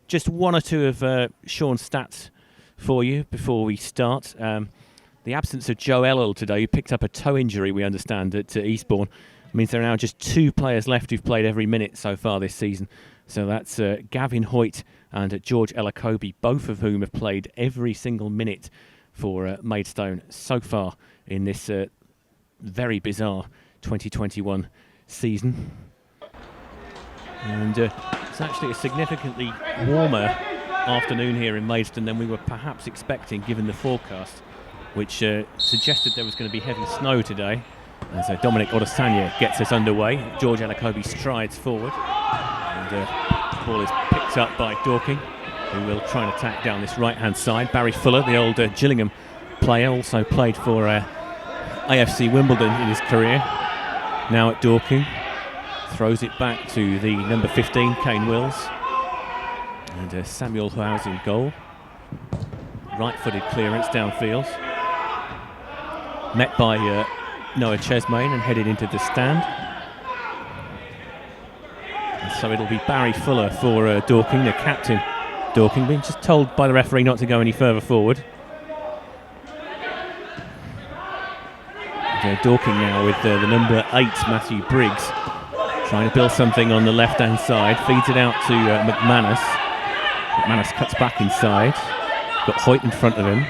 Just one or two of Sean's stats for you before we start. The absence of Joe Ellel today, who picked up a toe injury, we understand, at Eastbourne, means there are now just 2 players left who've played every minute so far this season. So that's Gavin Hoyt and George Elacobi, both of whom have played every single minute for Maidstone so far in this very bizarre 2021 season. And it's actually a significantly warmer afternoon here in Maidstone than we were perhaps expecting, given the forecast, which suggested there was going to be heavy snow today. As Dominic Odesanya gets us underway, George Elacobi strides forward, and the ball is picked up by Dorking, who will try and attack down this right-hand side. Barry Fuller, the old Gillingham player, also played for AFC Wimbledon in his career, now at Dorking. Throws it back to the number 15, Kane Wills. And Samuel Howes in goal. Right-footed clearance downfield. Met by Noah Chesmain and headed into the stand. And so it'll be Barry Fuller for Dorking, the captain. Dorking being just told by the referee not to go any further forward. And, Dorking now with the number 8, Matthew Briggs, trying to build something on the left-hand side. Feeds it out to McManus. McManus cuts back inside. Got Hoyt in front of him.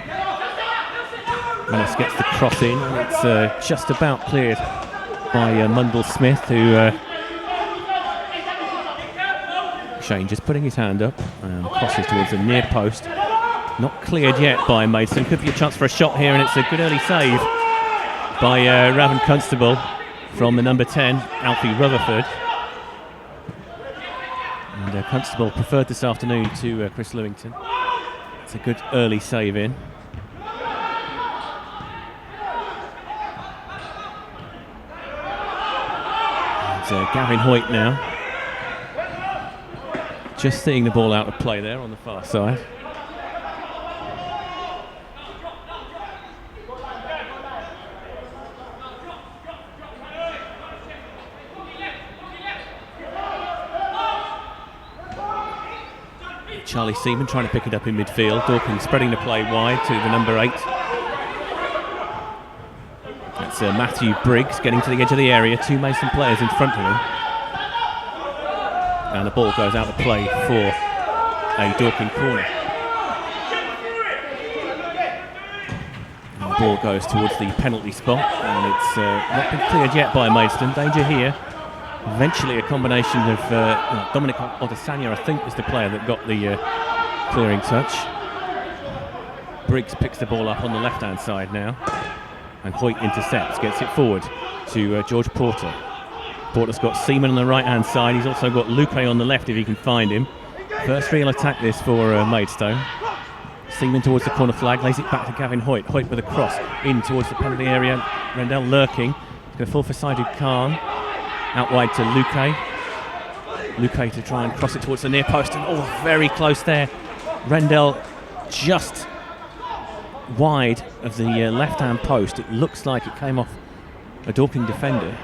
McManus gets the cross in, and it's just about cleared by Mundell Smith, who Shane just putting his hand up and crosses towards the near post. Not cleared yet by Maidstone. Could be a chance for a shot here, and it's a good early save by Raven Constable from the number 10, Alfie Rutherford. And Constable preferred this afternoon to Chris Lewington. It's a good early save in. And Gavin Hoyt now, just seeing the ball out of play there on the far side. Charlie Seaman trying to pick it up in midfield. Dorking spreading the play wide to the number 8. That's Matthew Briggs getting to the edge of the area. 2 Maidstone players in front of him. And the ball goes out of play for a Dorking corner. And the ball goes towards the penalty spot, and it's not been cleared yet by Maidstone. Danger here. Eventually a combination of Dominic Odesanya, I think, was the player that got the clearing touch. Briggs picks the ball up on the left-hand side now, and Hoyt intercepts, gets it forward to George Porter. Porter's got Seaman on the right-hand side. He's also got Luque on the left if he can find him. First real attack this for Maidstone. Seaman towards the corner flag, lays it back to Gavin Hoyt. Hoyt with a cross in towards the penalty area. Rendell lurking. He's going to fall for Saidu Khan. Out wide to Luque. Luque to try and cross it towards the near post, and very close there. Rendell just wide of the left-hand post. It looks like it came off a Dorking defender.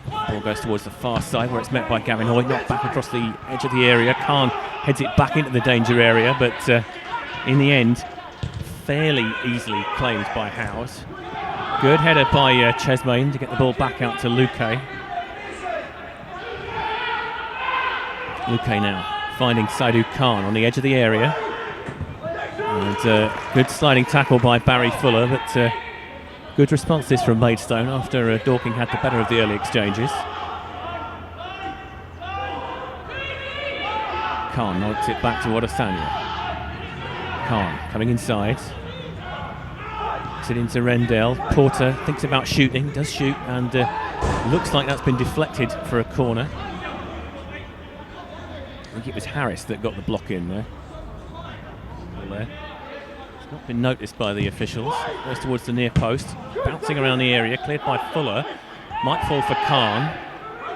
Ball goes towards the far side where it's met by Gavin Hoyt, knocked back across the edge of the area. Khan heads it back into the danger area, but in the end, fairly easily claimed by Howes. Good header by Chesmain to get the ball back out to Luque. Luque now finding Saidu Khan on the edge of the area. And good sliding tackle by Barry Fuller, but good response this from Maidstone after Dorking had the better of the early exchanges. Khan knocks it back to Odesanya. Khan coming inside. It into Rendell. Porter thinks about shooting, does shoot, and looks like that's been deflected for a corner. I think it was Harris that got the block in there. It's not been noticed by the officials. Goes towards the near post, bouncing around the area, cleared by Fuller. Might fall for Khan,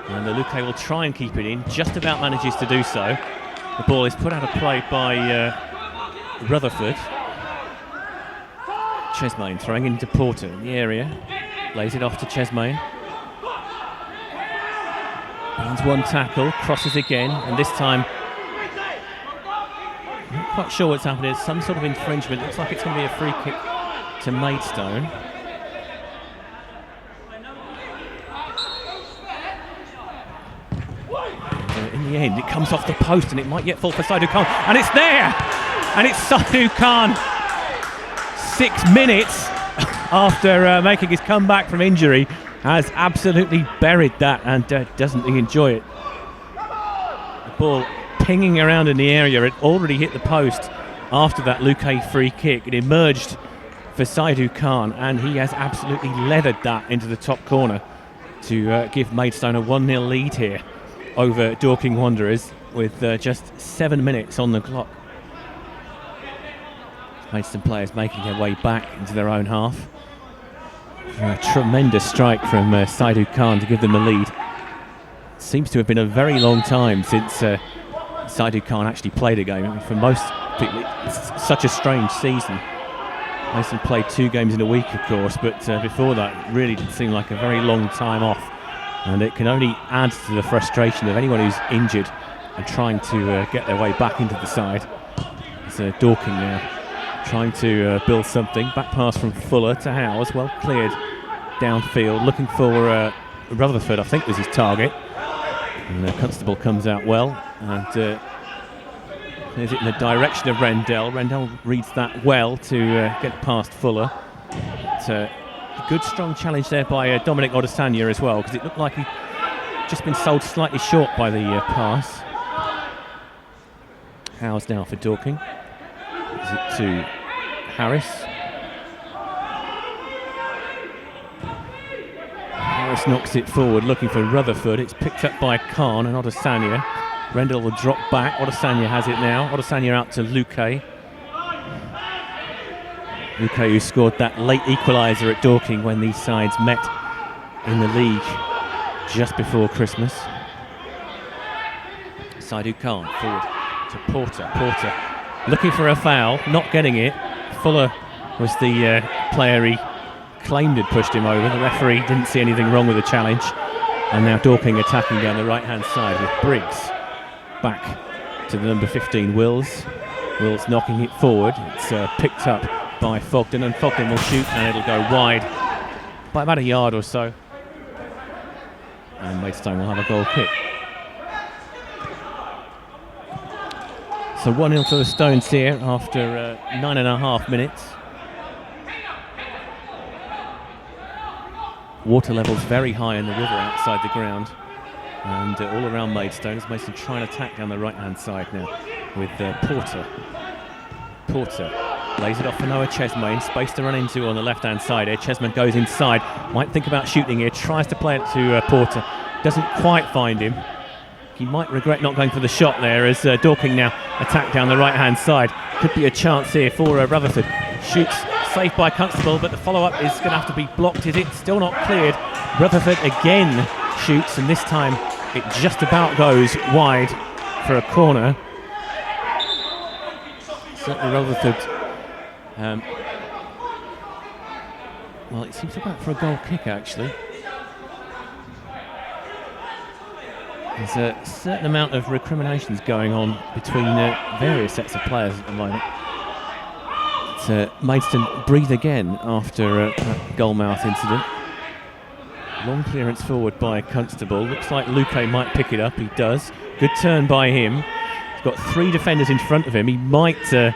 and Luque will try and keep it in. Just about manages to do so. The ball is put out of play by Rutherford. Chesmain throwing into Porter in the area, lays it off to Chesmain. Gains one tackle, crosses again, and this time, not quite sure what's happening. It's some sort of infringement. Looks like it's going to be a free kick to Maidstone. In the end, it comes off the post and it might yet fall for Saidu Khan. And it's there! And it's Saidu Khan. 6 minutes after making his comeback from injury, has absolutely buried that and doesn't he enjoy it. The ball pinging around in the area. It already hit the post after that Luque free kick. It emerged for Saidu Khan and he has absolutely leathered that into the top corner to give Maidstone a 1-0 lead here over Dorking Wanderers with just 7 minutes on the clock. Maidstone players making their way back into their own half. A tremendous strike from Saidu Khan to give them the lead. Seems to have been a very long time since Saidu Khan actually played a game. I mean, for most people, it's such a strange season. Maidstone played 2 games in a week, of course, but before that, it really did seem like a very long time off. And it can only add to the frustration of anyone who's injured and trying to get their way back into the side. It's Dorking now trying to build something. Back pass from Fuller to Howes, well cleared downfield, looking for Rutherford, I think was his target. And Constable comes out well and clears it in the direction of Rendell. Rendell reads that well to get past Fuller. But, good strong challenge there by Dominic Odesanya as well, because it looked like he'd just been sold slightly short by the pass. Howes now for Dorking. Is it to Harris? Harris knocks it forward, looking for Rutherford. It's picked up by Khan and Odesanya. Rendell will drop back. Odesanya has it now. Odesanya out to Luque. Luque, who scored that late equaliser at Dorking when these sides met in the league just before Christmas. Saidu Khan forward to Porter. Porter looking for a foul, not getting it. Fuller was the player he claimed had pushed him over. The referee didn't see anything wrong with the challenge. And now Dorking attacking down the right-hand side with Briggs back to the number 15, Wills. Wills knocking it forward. It's picked up by Fogden, and Fogden will shoot and it'll go wide by about a yard or so. And Maidstone will have a goal kick. So 1-0 to the Stones here after 9.5 minutes. Water levels very high in the river outside the ground and all around Maidstone. As Maidstone trying to attack down the right-hand side now with Porter. Porter lays it off for Noah Chesmain, space to run into on the left-hand side here. Chesmain goes inside, might think about shooting here, tries to play it to Porter, doesn't quite find him. He might regret not going for the shot there as Dorking now attack down the right-hand side. Could be a chance here for Rutherford. Shoots, saved by Constable, but the follow-up is going to have to be blocked. Is it still not cleared? Rutherford again shoots, and this time it just about goes wide for a corner. Certainly Rutherford, well, it seems to go for a goal kick actually. There's a certain amount of recriminations going on between various sets of players at the moment. Maidstone breathe again after that goalmouth incident. Long clearance forward by Constable. Looks like Luque might pick it up. He does. Good turn by him. He's got 3 defenders in front of him. He might try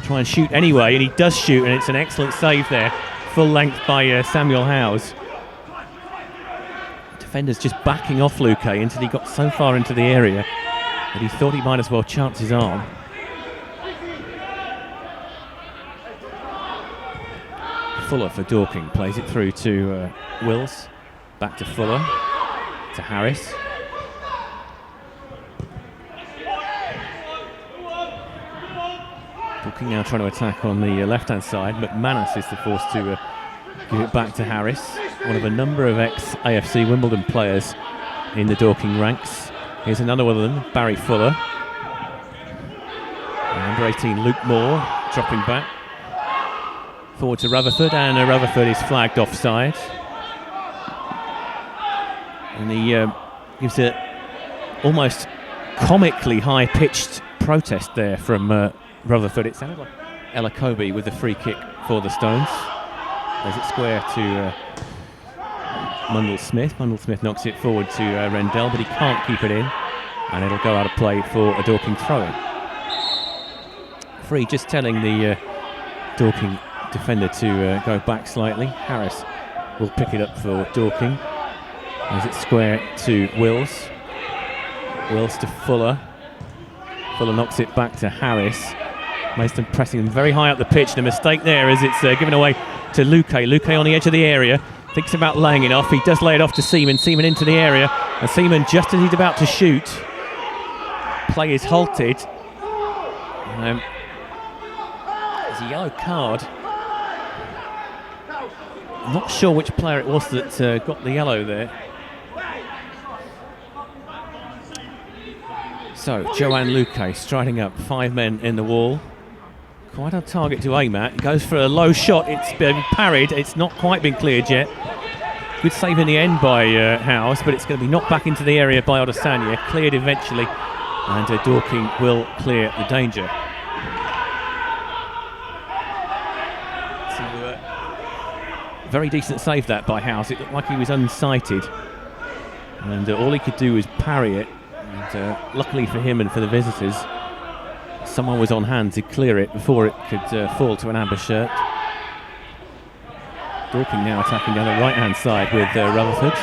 and shoot anyway, and he does shoot, and it's an excellent save there. Full length by Samuel Howes. Defenders just backing off Luque until he got so far into the area that he thought he might as well chance his arm. Fuller for Dorking, plays it through to Wills, back to Fuller, to Harris. Dorking now trying to attack on the left-hand side. McManus is the force to give it back to Harris, one of a number of ex-AFC Wimbledon players in the Dorking ranks. Here's another one of them, Barry Fuller. And number 18, Luke Moore, dropping back. Forward to Rutherford, and Rutherford is flagged offside. And he gives a almost comically high-pitched protest there from Rutherford. It sounded like Elakobi with the free kick for the Stones. Plays it square to Mundell Smith. Mundell Smith knocks it forward to Rendell, but he can't keep it in, and it'll go out of play for a Dorking throw-in. Free just telling the Dorking defender to go back slightly. Harris will pick it up for Dorking. Plays it square to Wills. Wills to Fuller. Fuller knocks it back to Harris. Maidstone pressing him very high up the pitch. The mistake there is it's given away to Luque. Luque on the edge of the area. Thinks about laying it off. He does lay it off to Seaman. Seaman into the area. And Seaman, just as he's about to shoot, play is halted. There's a yellow card. I'm not sure which player it was that got the yellow there. So, Joanne Luque striding up, 5 men in the wall. Quite a target to aim at. Goes for a low shot. It's been parried. It's not quite been cleared yet. Good save in the end by Howes, but it's going to be knocked back into the area by Adesanya. Cleared eventually, and Dorking will clear the danger. So, very decent save that by Howes. It looked like he was unsighted, and all he could do was parry it. And luckily for him and for the visitors, someone was on hand to clear it before it could fall to an amber shirt. Dorking now attacking down the right-hand side with Rutherford.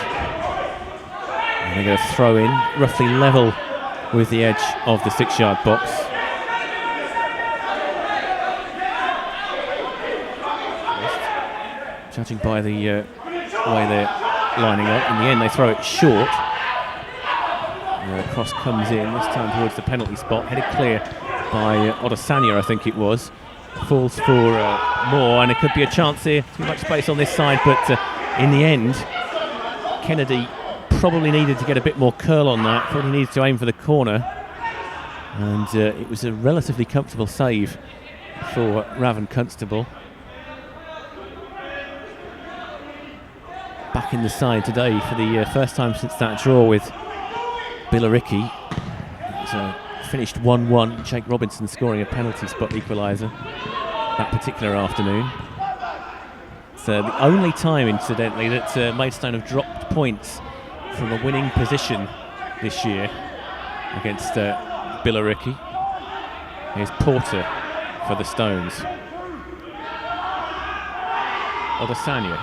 And they're going to throw in, roughly level with the edge of the 6-yard box. Judging by the way they're lining up, in the end they throw it short. The cross comes in, this time towards the penalty spot, headed clear by Adesanya, I think it was. Falls for more, and it could be a chance here. Too much space on this side, but in the end, Kennedy probably needed to get a bit more curl on that, probably needed to aim for the corner. And it was a relatively comfortable save for Raven Constable. Back in the side today for the first time since that draw with Billericay. It's finished 1-1. Jake Robinson scoring a penalty spot equaliser that particular afternoon. It's the only time, incidentally, that Maidstone have dropped points from a winning position this year against Billericay. Here's Porter for the Stones. Adesanya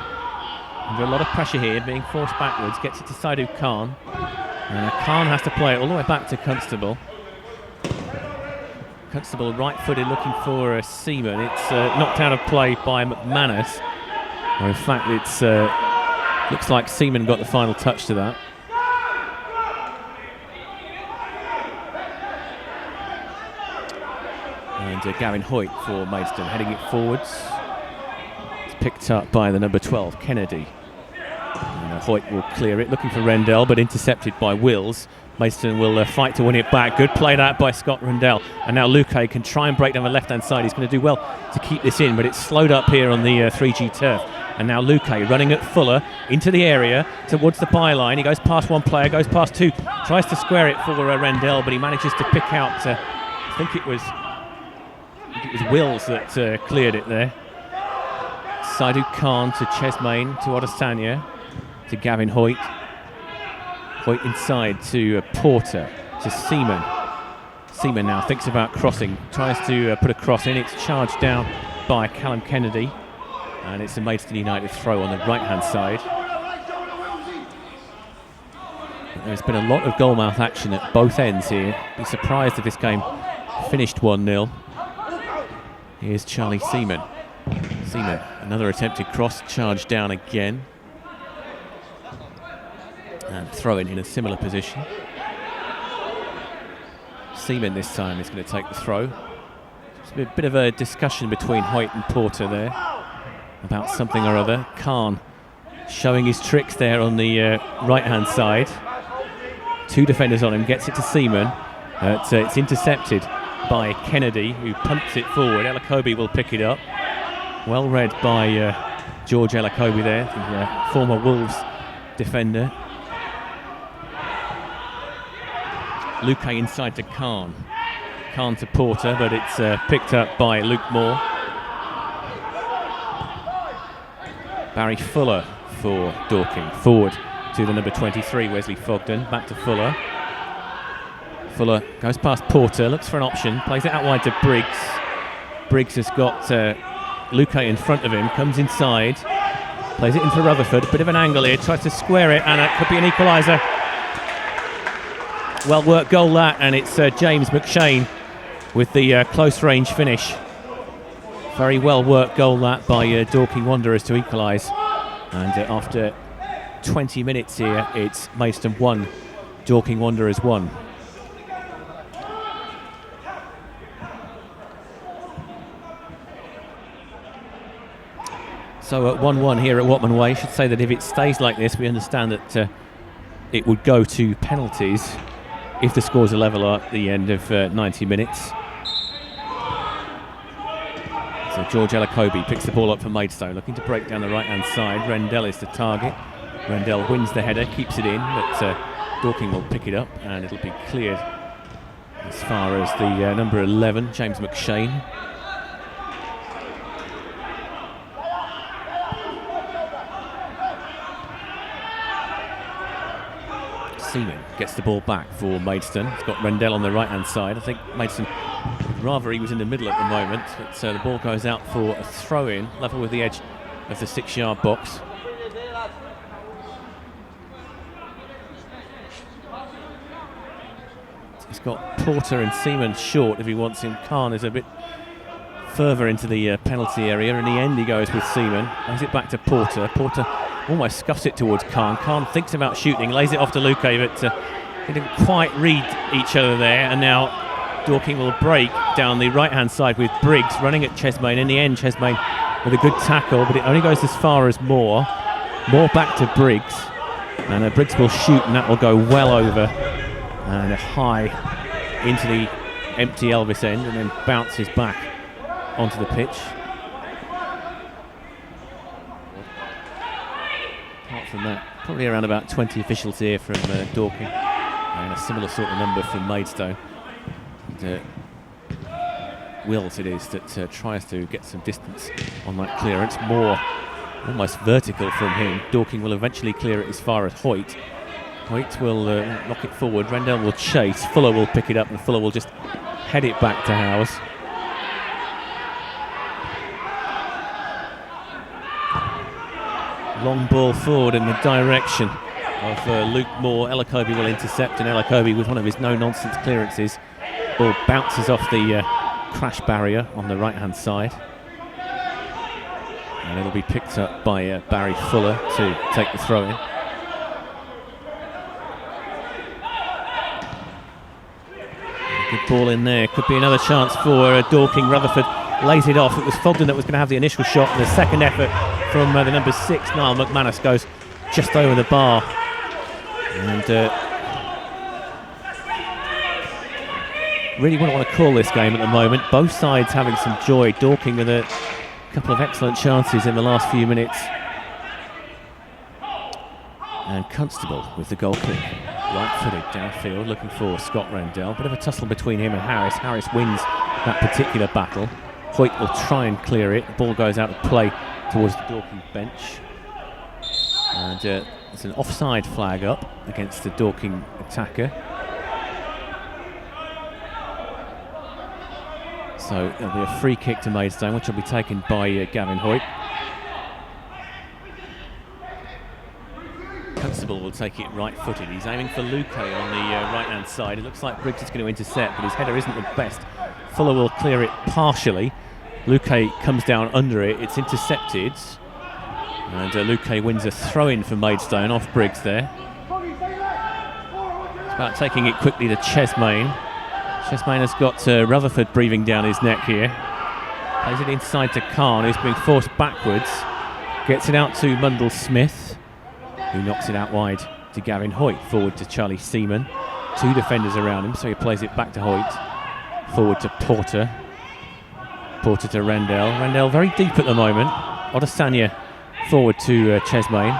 under a lot of pressure here, being forced backwards, gets it to Saidu Khan. And Khan has to play it all the way back to Constable. Constable right-footed looking for Seaman. It's knocked out of play by McManus. Or in fact, it's looks like Seaman got the final touch to that. And Gavin Hoyt for Maidstone, heading it forwards. It's picked up by the number 12, Kennedy. And Hoyt will clear it, looking for Rendell, but intercepted by Wills. Maidstone will fight to win it back. Good play that by Scott Rendell. And now Luque can try and break down the left-hand side. He's going to do well to keep this in, but it's slowed up here on the 3G turf. And now Luque running at Fuller into the area towards the byline. He goes past one player, goes past two, tries to square it for Rendell, but he manages to pick out, I think it was Wills that cleared it there. Saidu Khan to Chesmain, to Adesanya, to Gavin Hoyt. Hoyt inside to Porter, to Seaman. Seaman now thinks about crossing, tries to put a cross in. It's charged down by Callum Kennedy, and it's a Maidstone United throw on the right-hand side. There's been a lot of goalmouth action at both ends here. Be surprised if this game finished 1-0. Here's Charlie Seaman. Seaman, another attempted cross, charged down again. And throw-in in a similar position. Seaman this time is going to take the throw. There's a bit of a discussion between Hoyt and Porter there about something or other. Khan showing his tricks there on the right-hand side. Two defenders on him, gets it to Seaman. It's intercepted by Kennedy, who pumps it forward. Elakobi will pick it up. Well read by George Elakobi there, the former Wolves defender. Luque inside to Khan. Khan to Porter, but it's picked up by Luke Moore. Barry Fuller for Dorking. Forward to the number 23, Wesley Fogden. Back to Fuller. Fuller goes past Porter, looks for an option, plays it out wide to Briggs. Briggs has got Luque in front of him, comes inside, plays it in for Rutherford. A bit of an angle here, tries to square it, and it could be an equaliser. Well worked goal that, and it's James McShane with the close range finish. Very well worked goal that by Dorking Wanderers to equalise. And after 20 minutes here, it's Maidstone 1, Dorking Wanderers 1. So at 1-1 here at Watman Way, I should say that if it stays like this, we understand that it would go to penalties if the score's a level at the end of 90 minutes. So George Elakobi picks the ball up for Maidstone, looking to break down the right-hand side. Rendell is the target. Rendell wins the header, keeps it in, but Dorking will pick it up, and it'll be cleared as far as the number 11, James McShane. Seaman gets the ball back for Maidstone. It's got Rendell on the right-hand side. I think Maidstone would rather he was in the middle at the moment, but the ball goes out for a throw-in, level with the edge of the 6-yard box. He's got Porter and Seaman short if he wants him. Khan is a bit further into the penalty area. In the end, he goes with Seaman. Lays it back to Porter. Porter almost scuffs it towards Khan. Khan thinks about shooting, lays it off to Luque, but they didn't quite read each other there. And now Dorking will break down the right-hand side with Briggs running at Chesmain. In the end, Chesmain with a good tackle, but it only goes as far as Moore. Moore back to Briggs. And Briggs will shoot, and that will go well over. And a high into the empty Elvis end, and then bounces back onto the pitch. Apart from that, probably around about 20 officials here from Dorking, and a similar sort of number from Maidstone. And, Wills it is that tries to get some distance on that clearance. More almost vertical from him. Dorking will eventually clear it as far as Hoyt. Hoyt will knock it forward. Rendell will chase. Fuller will pick it up, and Fuller will just head it back to Howes. Long ball forward in the direction of Luke Moore. Elakobi will intercept, and Elakobi with one of his no-nonsense clearances. Ball bounces off the crash barrier on the right-hand side. And it'll be picked up by Barry Fuller to take the throw-in. Good ball in there. Could be another chance for Dorking. Rutherford lays it off. It was Fogden that was going to have the initial shot. And the second effort from the number 6, Niall McManus, goes just over the bar. And really wouldn't want to call this game at the moment. Both sides having some joy. Dorking with a couple of excellent chances in the last few minutes. And Constable with the goal kick. Right-footed downfield, looking for Scott Rendell. Bit of a tussle between him and Harris. Harris wins that particular battle. Hoyt will try and clear it. The ball goes out of play towards the Dorking bench. And there's an offside flag up against the Dorking attacker. So there'll be a free kick to Maidstone, which will be taken by Gavin Hoyt. Constable will take it right-footed. He's aiming for Luque on the right-hand side. It looks like Briggs is going to intercept, but his header isn't the best. Fuller will clear it partially. Luque comes down under it. It's intercepted. And Luque wins a throw-in for Maidstone off Briggs there. It's about taking it quickly to Chesmain. Chesmain has got Rutherford breathing down his neck here. Plays it inside to Khan, who's being forced backwards. Gets it out to Mundell Smith, who knocks it out wide to Gavin Hoyt. Forward to Charlie Seaman. 2 defenders around him, so he plays it back to Hoyt. Forward to Porter. Porter to Rendell. Rendell very deep at the moment. Odesanya forward to Chesmain.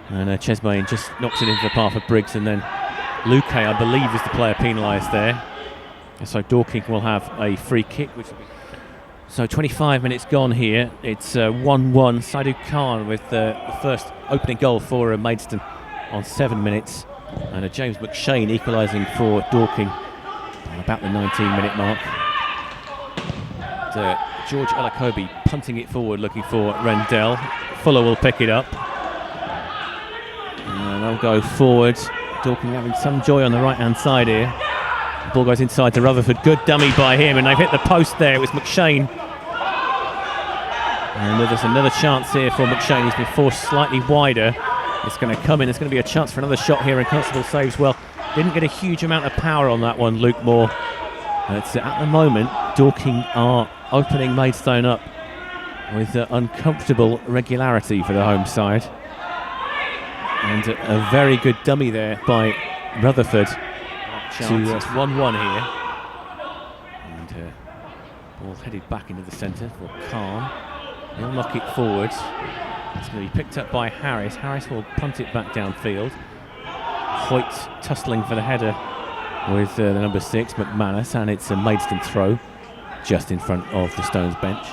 And Chesmain just knocks it into the path of Briggs and then Luque, I believe, is the player penalised there. So Dorking will have a free kick. So 25 minutes gone here. It's 1-1. Saidu Khan with the first opening goal for Maidstone on 7 minutes. And James McShane equalising for Dorking on about the 19-minute mark. George Elakobi punting it forward, looking for Rendell. Fuller will pick it up. And they'll go forward. Dorking having some joy on the right-hand side here. The ball goes inside to Rutherford. Good dummy by him, and they've hit the post there. It was McShane. And there's another chance here for McShane. He's been forced slightly wider. It's going to come in. There's going to be a chance for another shot here, and Constable saves well. Didn't get a huge amount of power on that one, Luke Moore. But at the moment, Dorking are opening Maidstone up with uncomfortable regularity for the home side. And a very good dummy there by Rutherford. It's 1-1 here. And ball headed back into the centre for Khan. He'll knock it forward. It's going to be picked up by Harris. Harris will punt it back downfield. Hoyt tussling for the header with the number 6, McManus, and it's a Maidstone throw just in front of the Stones bench.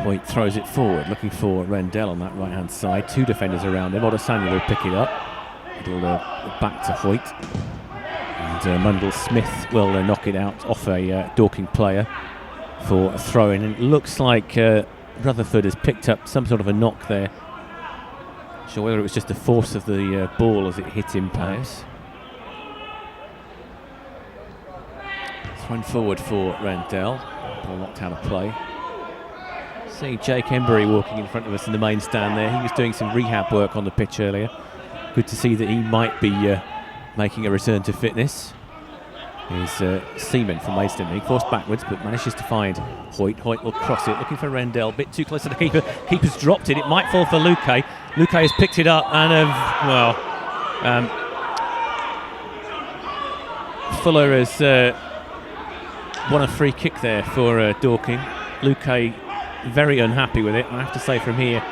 Hoyt throws it forward, looking for Rendell on that right-hand side. 2 defenders around him. Odesanya will pick it up. It'll back to Hoyt. And Mundell Smith will knock it out off a Dorking player for a throw-in. And it looks like Rutherford has picked up some sort of a knock there. Not sure whether it was just the force of the ball as it hit him, perhaps. Thrown forward for Rendell. Ball knocked out of play. See Jake Embury walking in front of us in the main stand there. He was doing some rehab work on the pitch earlier. Good to see that he might be making a return to fitness. He's Seaman from Maidstone. He forced backwards but manages to find Hoyt. Hoyt will cross it, looking for Rendell. Bit too close to the keeper. Keeper's dropped it. It might fall for Luque. Luque has picked it up and Fuller has won a free kick there for Dorking. Luque very unhappy with it. I have to say from here,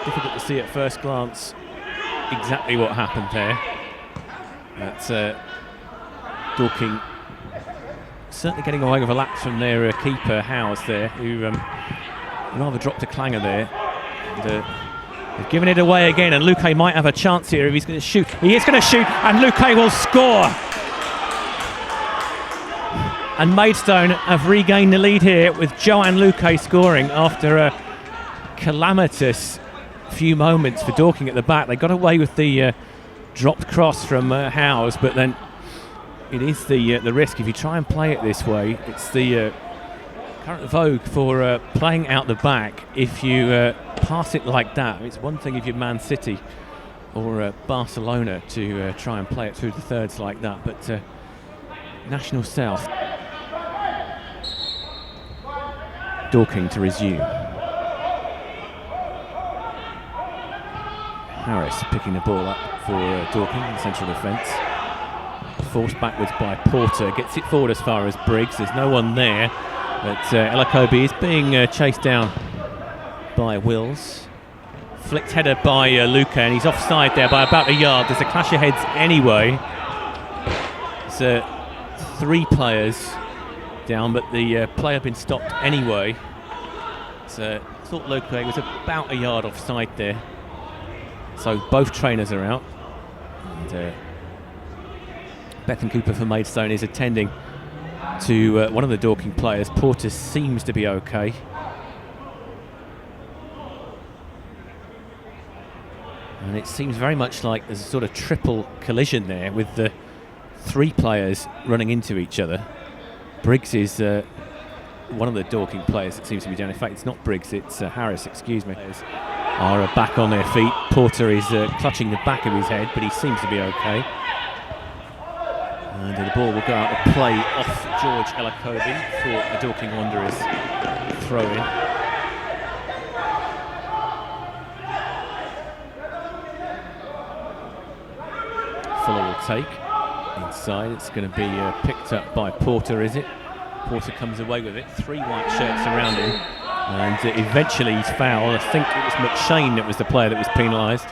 difficult to see at first glance exactly what happened there. That's Dorking certainly getting away with a lapse from their keeper Howes there, who rather dropped a clanger there. And, they've given it away again, and Luque might have a chance here if he's going to shoot. He is going to shoot, and Luque will score. And Maidstone have regained the lead here with Joanne Luque scoring after a calamitous few moments for Dorking at the back. They got away with the dropped cross from Howes, but then it is the risk if you try and play it this way. It's the current vogue for playing out the back. If you pass it like that, it's one thing if you're Man City or Barcelona to try and play it through the thirds like that, but National South. Dorking to resume. Harris picking the ball up for Dorking in central defence. Forced backwards by Porter, gets it forward as far as Briggs. There's no one there, but Elakobi is being chased down by Wills. Flicked header by Luque, and he's offside there by about a yard. There's a clash of heads anyway. It's 3 players down, but the play had been stopped anyway. So I thought Luque was about a yard offside there. So both trainers are out. And Bethan Cooper for Maidstone is attending to one of the Dorking players. Porter seems to be okay. And it seems very much like there's a sort of triple collision there with the 3 players running into each other. Briggs is one of the Dorking players that seems to be down. In fact, it's not Briggs, it's Harris, excuse me. Are back on their feet. Porter is clutching the back of his head, but he seems to be okay. And the ball will go out of play off George Elakobi for the Dorking Wanderers throw-in. Fuller will take. Inside, it's going to be picked up by Porter, is it? Porter comes away with it. 3 white shirts around him. And eventually he's fouled. I think it was McShane that was the player that was penalised.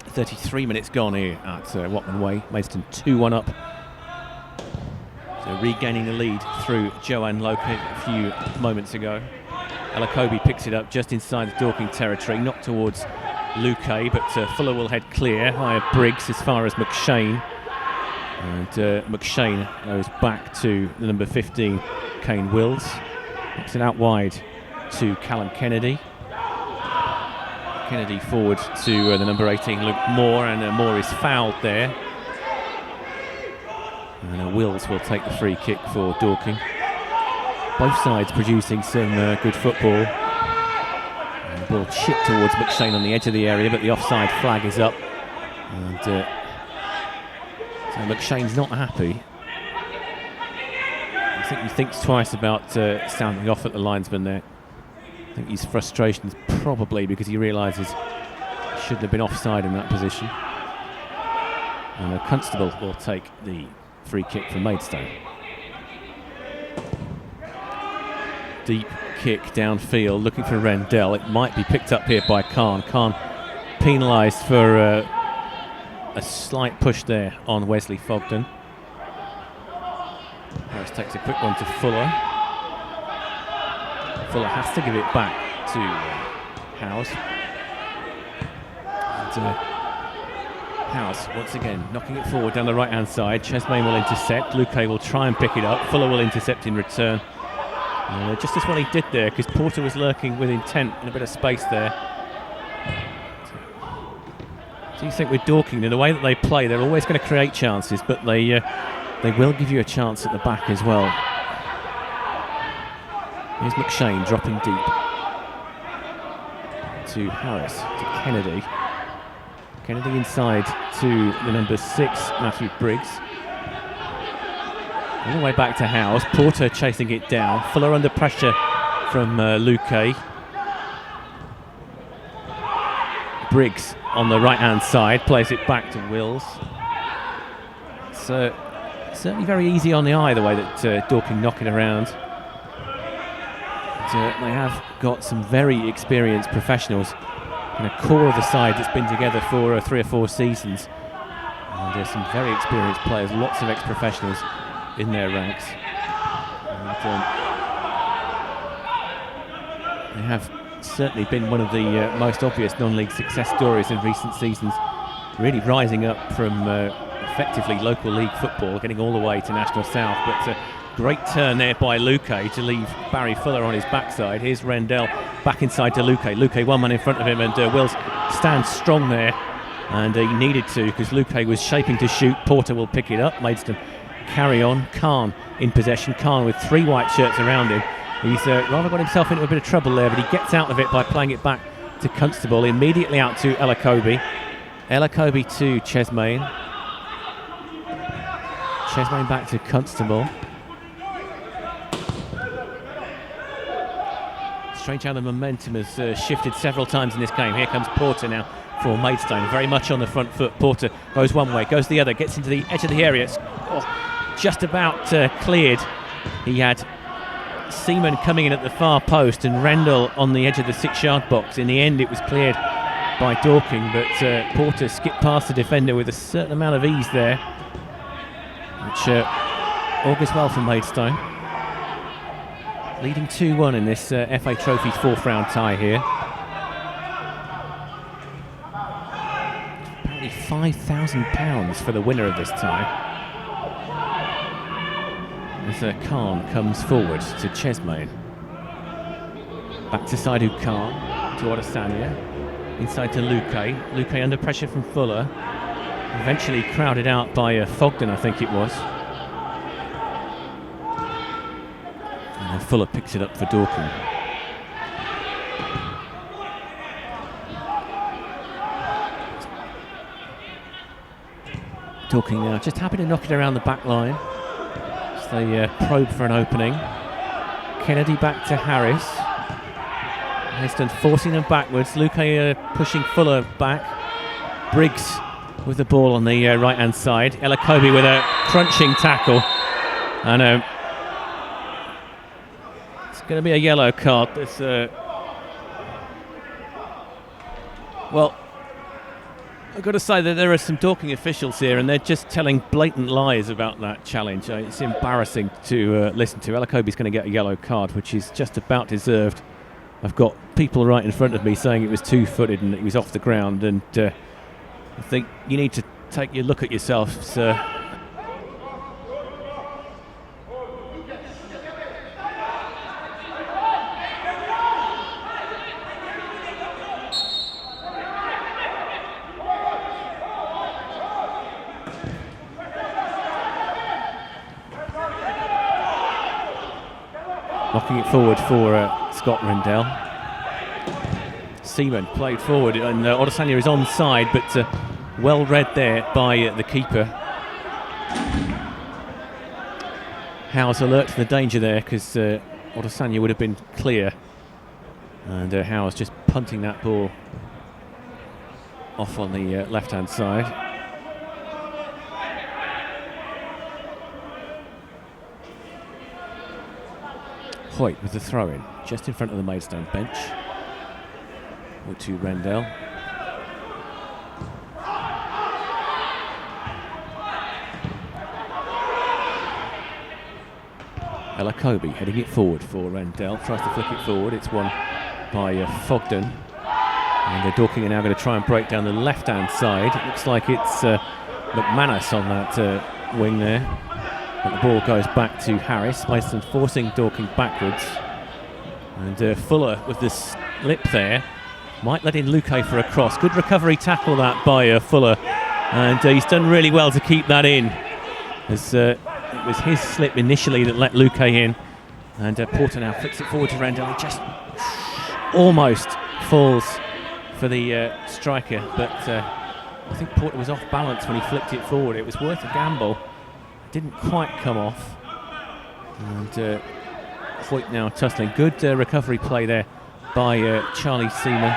33 minutes gone here at Watman Way. Maidstone 2-1 up. So regaining the lead through Joanne Loke a few moments ago. Elakobi picks it up just inside the Dorking territory, not towards Luque, but Fuller will head clear. Higher Briggs as far as McShane. And McShane goes back to the number 15, Kane Wills. Knocks it out wide to Callum Kennedy. Kennedy forward to the number 18, Luke Moore, and Moore is fouled there. And Wills will take the free kick for Dorking. Both sides producing some good football. And the ball chipped towards McShane on the edge of the area, but the offside flag is up. And so McShane's not happy. I think he thinks twice about sounding off at the linesman there. I think his frustration is probably because he realises he shouldn't have been offside in that position. And Constable will take the free kick from Maidstone. Deep kick downfield, looking for Rendell. It might be picked up here by Khan. Khan penalised for a slight push there on Wesley Fogden. Harris takes a quick one to Fuller. Fuller has to give it back to Howes. And Howes once again knocking it forward down the right hand side. Chesmain will intercept. Luque will try and pick it up. Fuller will intercept in return. Just as well he did there, because Porter was lurking with intent and a bit of space there. Do you think with Dorking, in the way that they play, they're always going to create chances, but they will give you a chance at the back as well. Here's McShane dropping deep to Harris, to Kennedy. Kennedy inside to the number 6, Matthew Briggs. All the way back to Howes. Porter chasing it down. Fuller under pressure from Luque. Briggs on the right-hand side plays it back to Wills. So certainly very easy on the eye the way that Dorking knock it around. They have got some very experienced professionals and a core of the side that's been together for 3 or 4 seasons. And there's some very experienced players, lots of ex-professionals in their ranks. And, they have certainly been one of the most obvious non-league success stories in recent seasons, really rising up from effectively local league football, getting all the way to National South. But great turn there by Luque to leave Barry Fuller on his backside. Here's Rendell back inside to Luque. Luque one man in front of him, and Wills stands strong there, and he needed to, because Luque was shaping to shoot. Porter will pick it up. Maidstone carry on. Khan in possession. Khan with 3 white shirts around him. He's rather got himself into a bit of trouble there, but he gets out of it by playing it back to Constable. Immediately out to Elakobi. Elakobi to Chesmain. Chesmain back to Constable. Strange how the momentum has shifted several times in this game. Here comes Porter now for Maidstone, very much on the front foot. Porter goes one way, goes the other, gets into the edge of the area. It's just about cleared. He had Seaman coming in at the far post and Rendell on the edge of the 6-yard box. In the end, it was cleared by Dorking, but Porter skipped past the defender with a certain amount of ease there, which augurs well for Maidstone. Leading 2-1 in this FA Trophy's 4th round tie here. Apparently £5,000 for the winner of this tie. As Khan comes forward to Chesmain. Back to Saidu Khan, to Adesanya. Inside to Luque. Luque under pressure from Fuller. Eventually crowded out by Fogden, I think it was. And Fuller picks it up for Dorking. Dorking now just happy to knock it around the back line. They probe for an opening. Kennedy back to Harris. Maidstone forcing them backwards. Luque pushing Fuller back. Briggs with the ball on the right hand side. Elakobi with a crunching tackle. And going to be a yellow card. Well, I've got to say that there are some Dorking officials here, and they're just telling blatant lies about that challenge. It's embarrassing to listen to. Alakobi's going to get a yellow card, which is just about deserved. I've got people right in front of me saying it was two-footed and it was off the ground, and I think you need to take your look at yourself, sir. Knocking it forward for Scott Rendell. Seaman played forward, and Odesanya is onside, but well read there by the keeper. Howe's alert to the danger there, because Odesanya would have been clear, and Howe's just punting that ball off on the left-hand side. Hoyt with the throw-in, just in front of the Maidstone bench. Or to Rendell. Alakobi heading it forward for Rendell. Tries to flick it forward. It's won by Fogden. And Dorking are now going to try and break down the left-hand side. It looks like it's McManus on that wing there. But the ball goes back to Harris. Maidstone forcing Dorking backwards. And Fuller with the slip there. Might let in Luque for a cross. Good recovery tackle that by Fuller. And he's done really well to keep that in. As it was his slip initially that let Luque in. And Porter now flicks it forward to Rendell. He just almost falls for the striker. But I think Porter was off balance when he flicked it forward. It was worth a gamble. Didn't quite come off. And Hoyt now tussling. Good recovery play there by Charlie Seaman.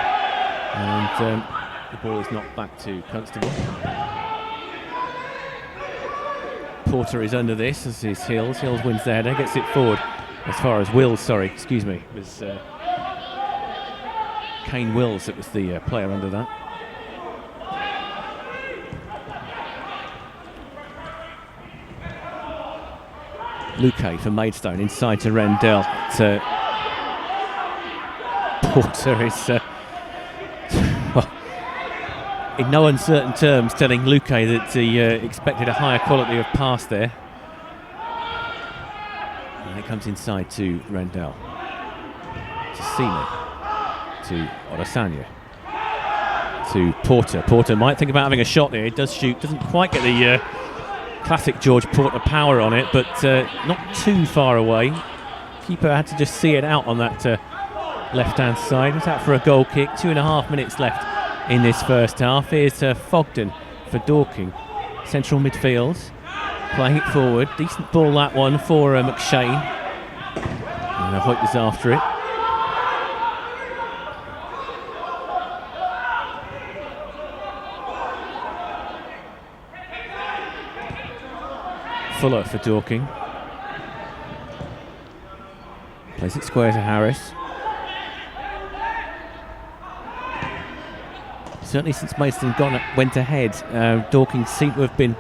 And the ball is knocked back to Constable. Porter is under this, as is Hills. Hills wins the header, gets it forward as far as Wills, It was Kane Wills that was the player under that. Luque for Maidstone, inside to Rendell. Porter is, well, in no uncertain terms, telling Luque that he expected a higher quality of pass there. And it comes inside to Rendell. To Seaman. To Odesanya. To Porter. Porter might think about having a shot there. He does shoot, doesn't quite get the classic George Porter power on it, but not too far away. Keeper had to just see it out on that left-hand side. It's out for a goal kick. 2.5 minutes left in this first half. Here's Fogden for Dorking. Central midfield. Playing it forward. Decent ball that one for McShane. And Hoyt is after it. Fuller for Dorking. Plays it square to Harris. Certainly since Maidstone went ahead, Dorking seemed to have been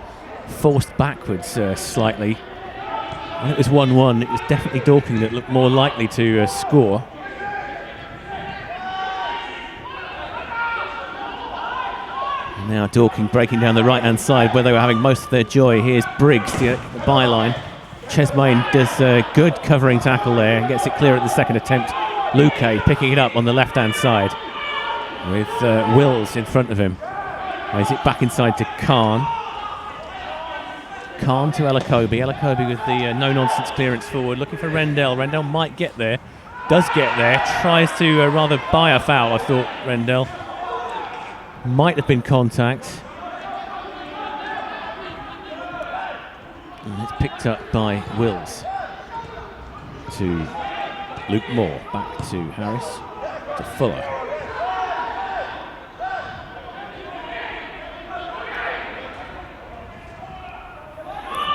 forced backwards slightly. When it was 1-1, it was definitely Dorking that looked more likely to score. Now Dorking breaking down the right-hand side where they were having most of their joy. Here's Briggs, the byline. Chesmain does a good covering tackle there and gets it clear at the second attempt. Luque picking it up on the left-hand side with Wills in front of him. Plays it back inside to Khan. Khan to Alakobi. Alakobi with the no-nonsense clearance forward, looking for Rendell. Rendell might get there. Does get there. Tries to rather buy a foul, I thought, Rendell. Might have been contact. And it's picked up by Wills. To Luke Moore. Back to Harris. To Fuller.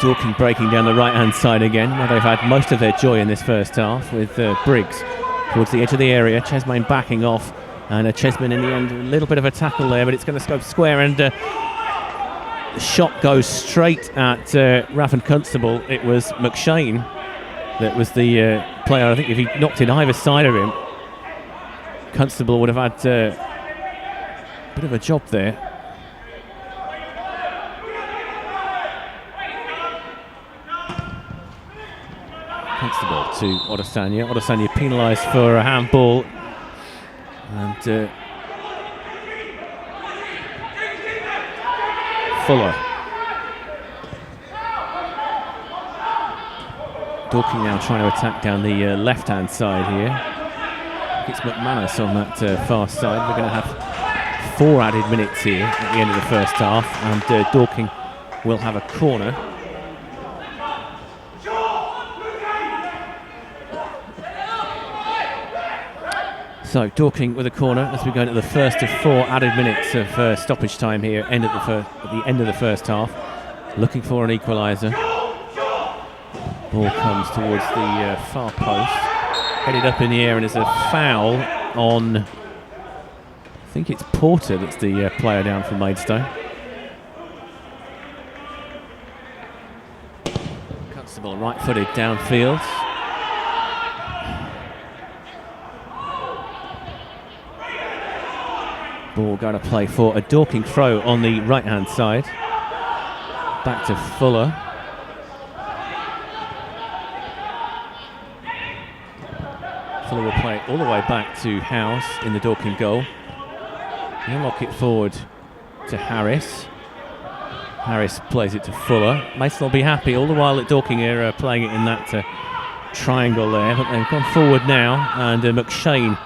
Dorking breaking down the right-hand side again, where they've had most of their joy in this first half, with Briggs towards the edge of the area, Chesmain backing off, and Chesmain in the end, a little bit of a tackle there, but it's going to go square, and the shot goes straight at Raffin Constable. It was McShane that was the player. I think if he knocked it either side of him, Constable would have had a bit of a job there. Constable to Odesanya. Odesanya penalised for a handball, and Fuller. Dorking now trying to attack down the left-hand side here. It's McManus on that far side. We're going to have 4 added minutes here at the end of the first half, and Dorking will have a corner. So Dorking with a corner as we go into the first of 4 added minutes of stoppage time here at the end of the first half. Looking for an equaliser. Ball comes towards the far post. Headed up in the air, and there's a foul on, I think it's Porter that's the player down from Maidstone. Constable right-footed downfield. Ball going to play for a Dorking throw on the right-hand side. Back to Fuller. Fuller will play it all the way back to House in the Dorking goal. He'll lock it forward to Harris. Harris plays it to Fuller. Mason will be happy all the while that Dorking are playing it in that triangle there, but they've gone forward now, and McShane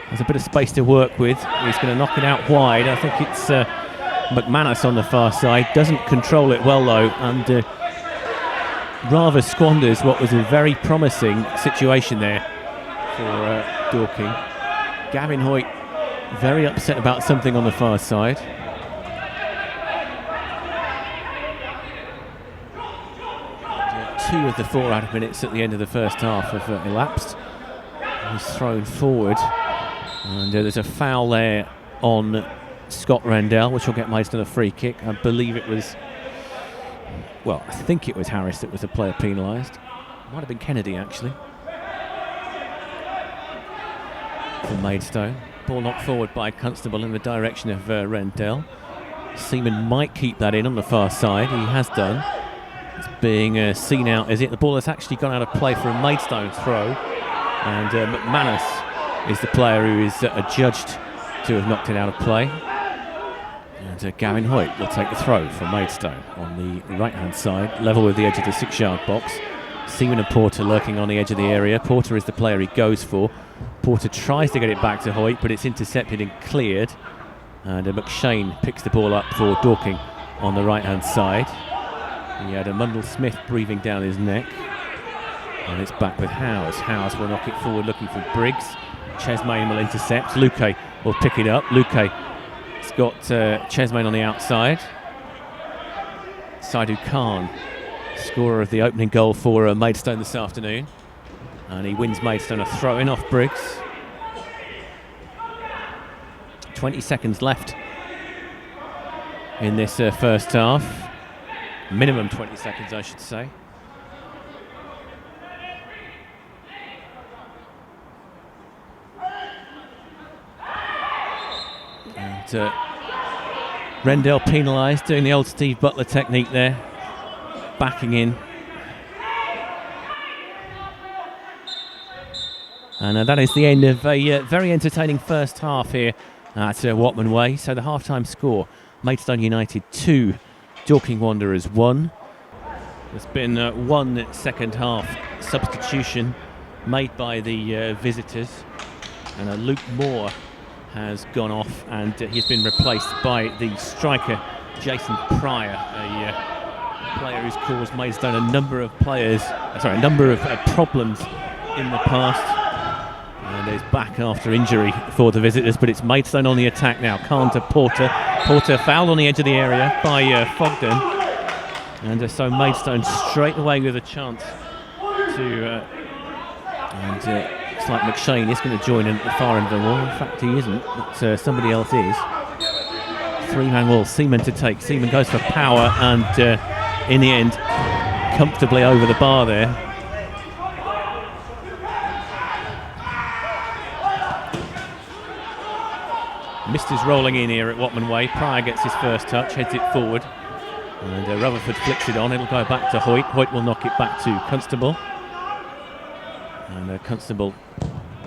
has a bit of space to work with. He's going to knock it out wide. I think it's McManus on the far side. Doesn't control it well though, and rather squanders what was a very promising situation there for Dorking. Gavin Hoyt very upset about something on the far side. And, 2 of the 4 added minutes at the end of the first half have elapsed. He's thrown forward, and there's a foul there on Scott Rendell, which will get Maidstone a free kick. I believe it was, well, I think it was Harris that was the player penalised. Might have been Kennedy actually. For Maidstone. Ball knocked forward by Constable in the direction of Rendell. Seaman might keep that in on the far side. He has done. It's being seen out as it. The ball has actually gone out of play for a Maidstone throw, and McManus is the player who is adjudged to have knocked it out of play. And Gavin Hoyt will take the throw for Maidstone on the right-hand side, level with the edge of the 6-yard box. Seaman and Porter lurking on the edge of the area. Porter is the player he goes for. Porter tries to get it back to Hoyt, but it's intercepted and cleared. And McShane picks the ball up for Dorking on the right-hand side. He had a Mundell Smith breathing down his neck. And it's back with Howes. Howes will knock it forward looking for Briggs. Chesmain will intercept. Luque will pick it up. Luque's got Chesmain on the outside. Saidu Khan, scorer of the opening goal for Maidstone this afternoon. And he wins Maidstone a throw-in off Briggs. 20 seconds left in this first half. Minimum 20 seconds, I should say. And Rendell penalised, doing the old Steve Butler technique there. Backing in. And that is the end of a very entertaining first half here at Watman Way. So the half-time score, Maidstone United 2, Dorking Wanderers 1. There's been 1 second half substitution made by the visitors. And Luke Moore has gone off, and he's been replaced by the striker Jason Pryor, a player who's caused Maidstone a number of problems in the past. And he's back after injury for the visitors, but it's Maidstone on the attack now. Khan to Porter. Porter fouled on the edge of the area by Fogden. And so Maidstone straight away with a chance to... it's like McShane is going to join in at the far end of the wall. In fact, he isn't, but somebody else is. Three-man wall, Seaman to take. Seaman goes for power and in the end, comfortably over the bar there. Mist is rolling in here at Watman Way. Pryor gets his first touch, heads it forward. And Rutherford flicks it on. It'll go back to Hoyt. Hoyt will knock it back to Constable. And Constable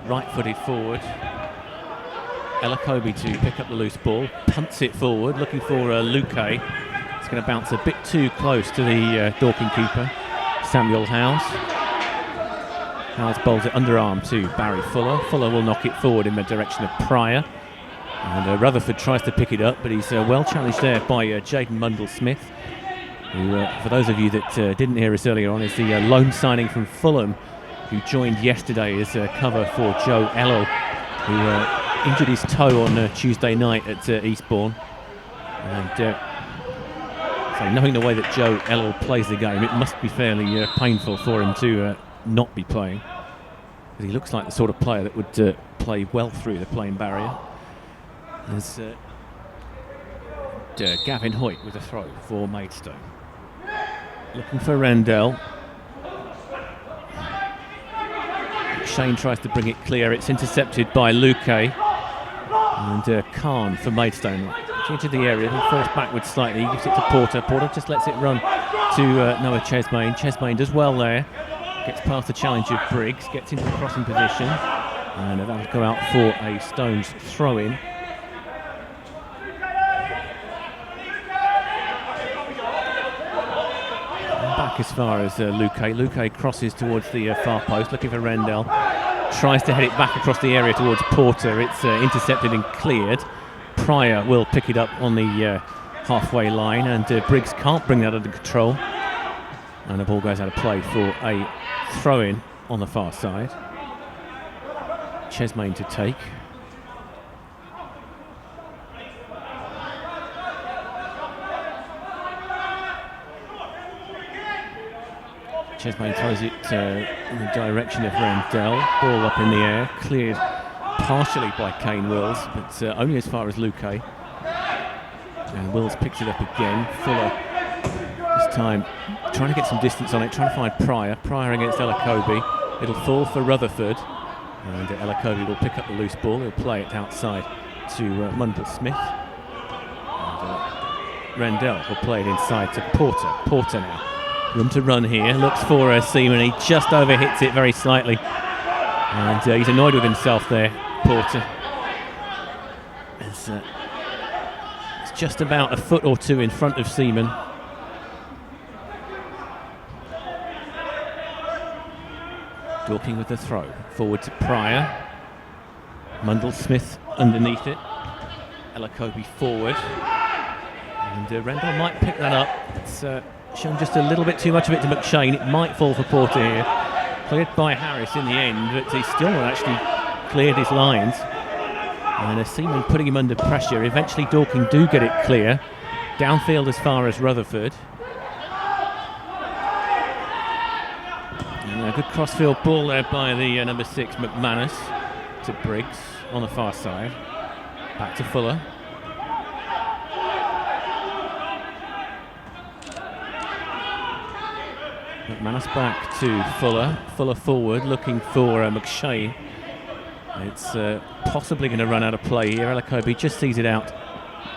right-footed forward. Elakobi to pick up the loose ball. Punts it forward, looking for Luque. It's going to bounce a bit too close to the Dorking keeper, Samuel Howes. Howes bowls it underarm to Barry Fuller. Fuller will knock it forward in the direction of Pryor. And Rutherford tries to pick it up, but he's well challenged there by Jaden Mundle-Smith, who, for those of you that didn't hear us earlier on, is the loan signing from Fulham, who joined yesterday as cover for Joe Ellel, who injured his toe on Tuesday night at Eastbourne. And so knowing the way that Joe Ellel plays the game, it must be fairly painful for him to not be playing. Because he looks like the sort of player that would play well through the playing barrier. There's Gavin Hoyt with a throw for Maidstone. Looking for Randell. Shane tries to bring it clear. It's intercepted by Luque. And Khan for Maidstone. Into the area, forced backwards slightly. He gives it to Porter. Porter just lets it run to Noah Chesmain. Chesmain does well there. Gets past the challenge of Briggs. Gets into the crossing position. And that'll go out for a Stones throw-in. Back as far as Luque. Luque crosses towards the far post, looking for Rendell. Tries to head it back across the area towards Porter. It's intercepted and cleared. Pryor will pick it up on the halfway line, and Briggs can't bring that under control. And the ball goes out of play for a throw-in on the far side. Chesmain to take. Chesmain throws it in the direction of Randell. Ball up in the air, cleared partially by Kane Wills, but only as far as Luque. And Wills picks it up again. Fuller, this time trying to get some distance on it, trying to find Pryor. Pryor against Elakobi. It'll fall for Rutherford. And Elakobi will pick up the loose ball. He'll play it outside to Mundle-Smith. And Randell will play it inside to Porter. Porter now. Room to run here, looks for Seaman, he just overhits it very slightly. And he's annoyed with himself there, Porter. It's just about a foot or two in front of Seaman. Dorking with the throw, forward to Pryor. Mundle-Smith underneath it. Elakobi forward. And Rendell might pick that up. It's shown just a little bit too much of it to McShane. It might fall for Porter here. Cleared by Harris in the end, but he still not actually cleared his lines. And Seaman putting him under pressure. Eventually Dorking do get it clear. Downfield as far as Rutherford. And a good crossfield ball there by the number 6 McManus to Briggs on the far side. Back to Fuller. McManus back to Fuller. Fuller forward, looking for McShane. It's possibly going to run out of play here. Elakobi just sees it out,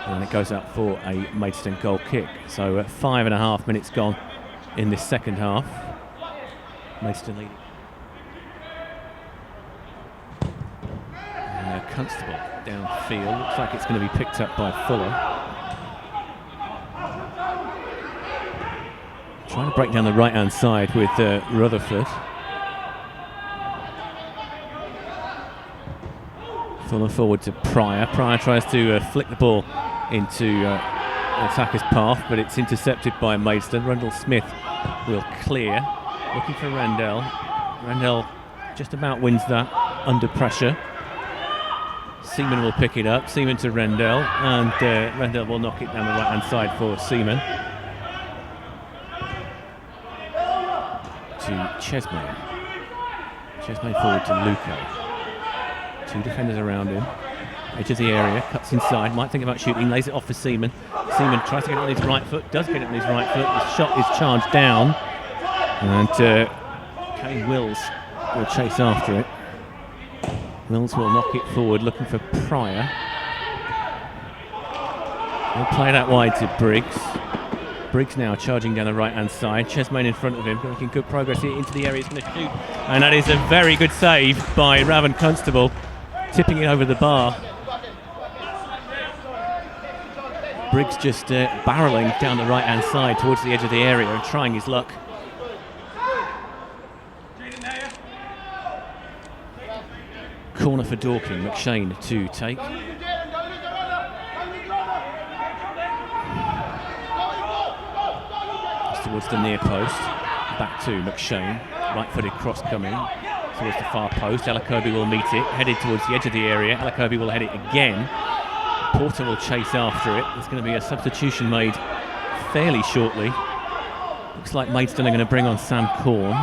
and it goes out for a Maidstone goal kick. So 5.5 minutes gone in this second half. Maidstone leading. And Constable downfield. Looks like it's going to be picked up by Fuller. Trying to break down the right-hand side with Rutherford. Fuller forward to Pryor. Pryor tries to flick the ball into the attacker's path, but it's intercepted by Maidstone. Mundle-Smith will clear. Looking for Randell. Randell just about wins that under pressure. Seaman will pick it up. Seaman to Randell, and Randell will knock it down the right-hand side for Seaman. Chesney. Chesney forward to Luca. 2 defenders around him. Edge of the area, cuts inside, might think about shooting, lays it off for Seaman. Seaman tries to get it on his right foot, does get it on his right foot. The shot is charged down, and Kane Wills will chase after it. Wills will knock it forward, looking for Pryor. He'll play that wide to Briggs. Briggs now charging down the right-hand side. Chesmain in front of him, making good progress here into the area. He's going to shoot, and that is a very good save by Raven Constable, tipping it over the bar. Briggs just barrelling down the right-hand side towards the edge of the area and trying his luck. Corner for Dorking, McShane to take. Just towards the near post. Back to McShane. Right-footed cross coming towards the far post. Alakobi will meet it, headed towards the edge of the area. Alakobi will head it again. Porter will chase after it. There's going to be a substitution made fairly shortly. Looks like Maidstone are going to bring on Sam Corn.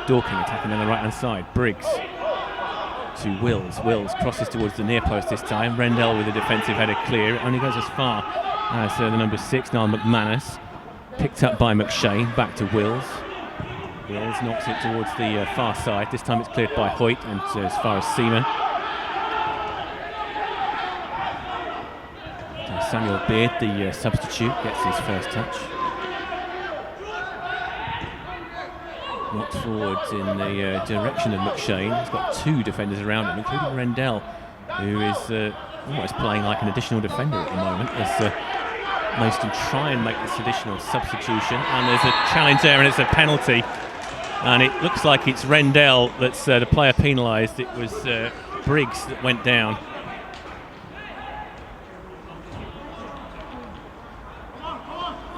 Dorking attacking on the right-hand side. Briggs to Wills. Wills crosses towards the near post this time. Rendell with a defensive header clear. It only goes as far as the number 6, Niall McManus. Picked up by McShane. Back to Wills. Wills knocks it towards the far side. This time it's cleared by Hoyt and as far as Seaman. Samuel Beard, the substitute, gets his first touch. Knocked forward in the direction of McShane. He's got 2 defenders around him, including Rendell, who is almost playing like an additional defender at the moment as Maidstone try and make this additional substitution. And there's a challenge there, and it's a penalty. And it looks like it's Rendell that's the player penalised. It was Briggs that went down.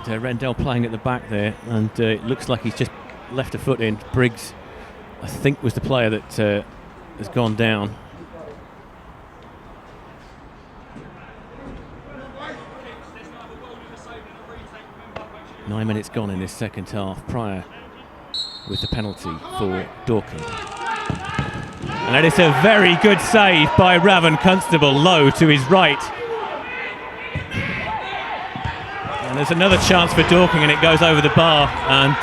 Rendell playing at the back there, and it looks like he's just left a foot in. Briggs, I think, was the player that has gone down. Nine minutes gone in this second half. Pryor with the penalty for Dorking. And that is a very good save by Raven Constable, low to his right. And there's another chance for Dorking, and it goes over the bar, and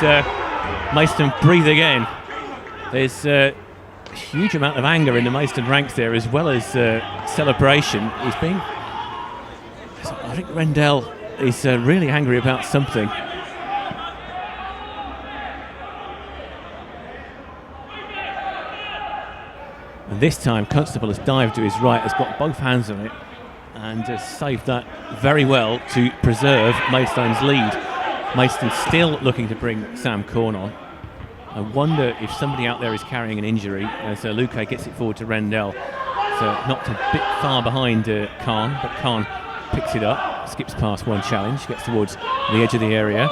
Maidstone breathe again. There's a huge amount of anger in the Maidstone ranks there, as well as celebration. I think Rendell is really angry about something. And this time Constable has dived to his right, has got both hands on it, and has saved that very well to preserve Maidstone's lead. Maidstone still looking to bring Sam Corn on. I wonder if somebody out there is carrying an injury, as Luque gets it forward to Rendell. So knocked a bit far behind Khan, but Khan picks it up, skips past one challenge, gets towards the edge of the area,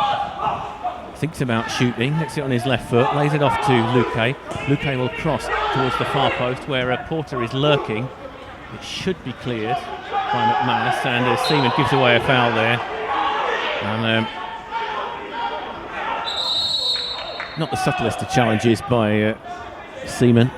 thinks about shooting, gets it on his left foot, lays it off to Luque. Luque will cross towards the far post where Porter is lurking. It should be cleared by McManus, and Seaman gives away a foul there. And not the subtlest of challenges by Seaman.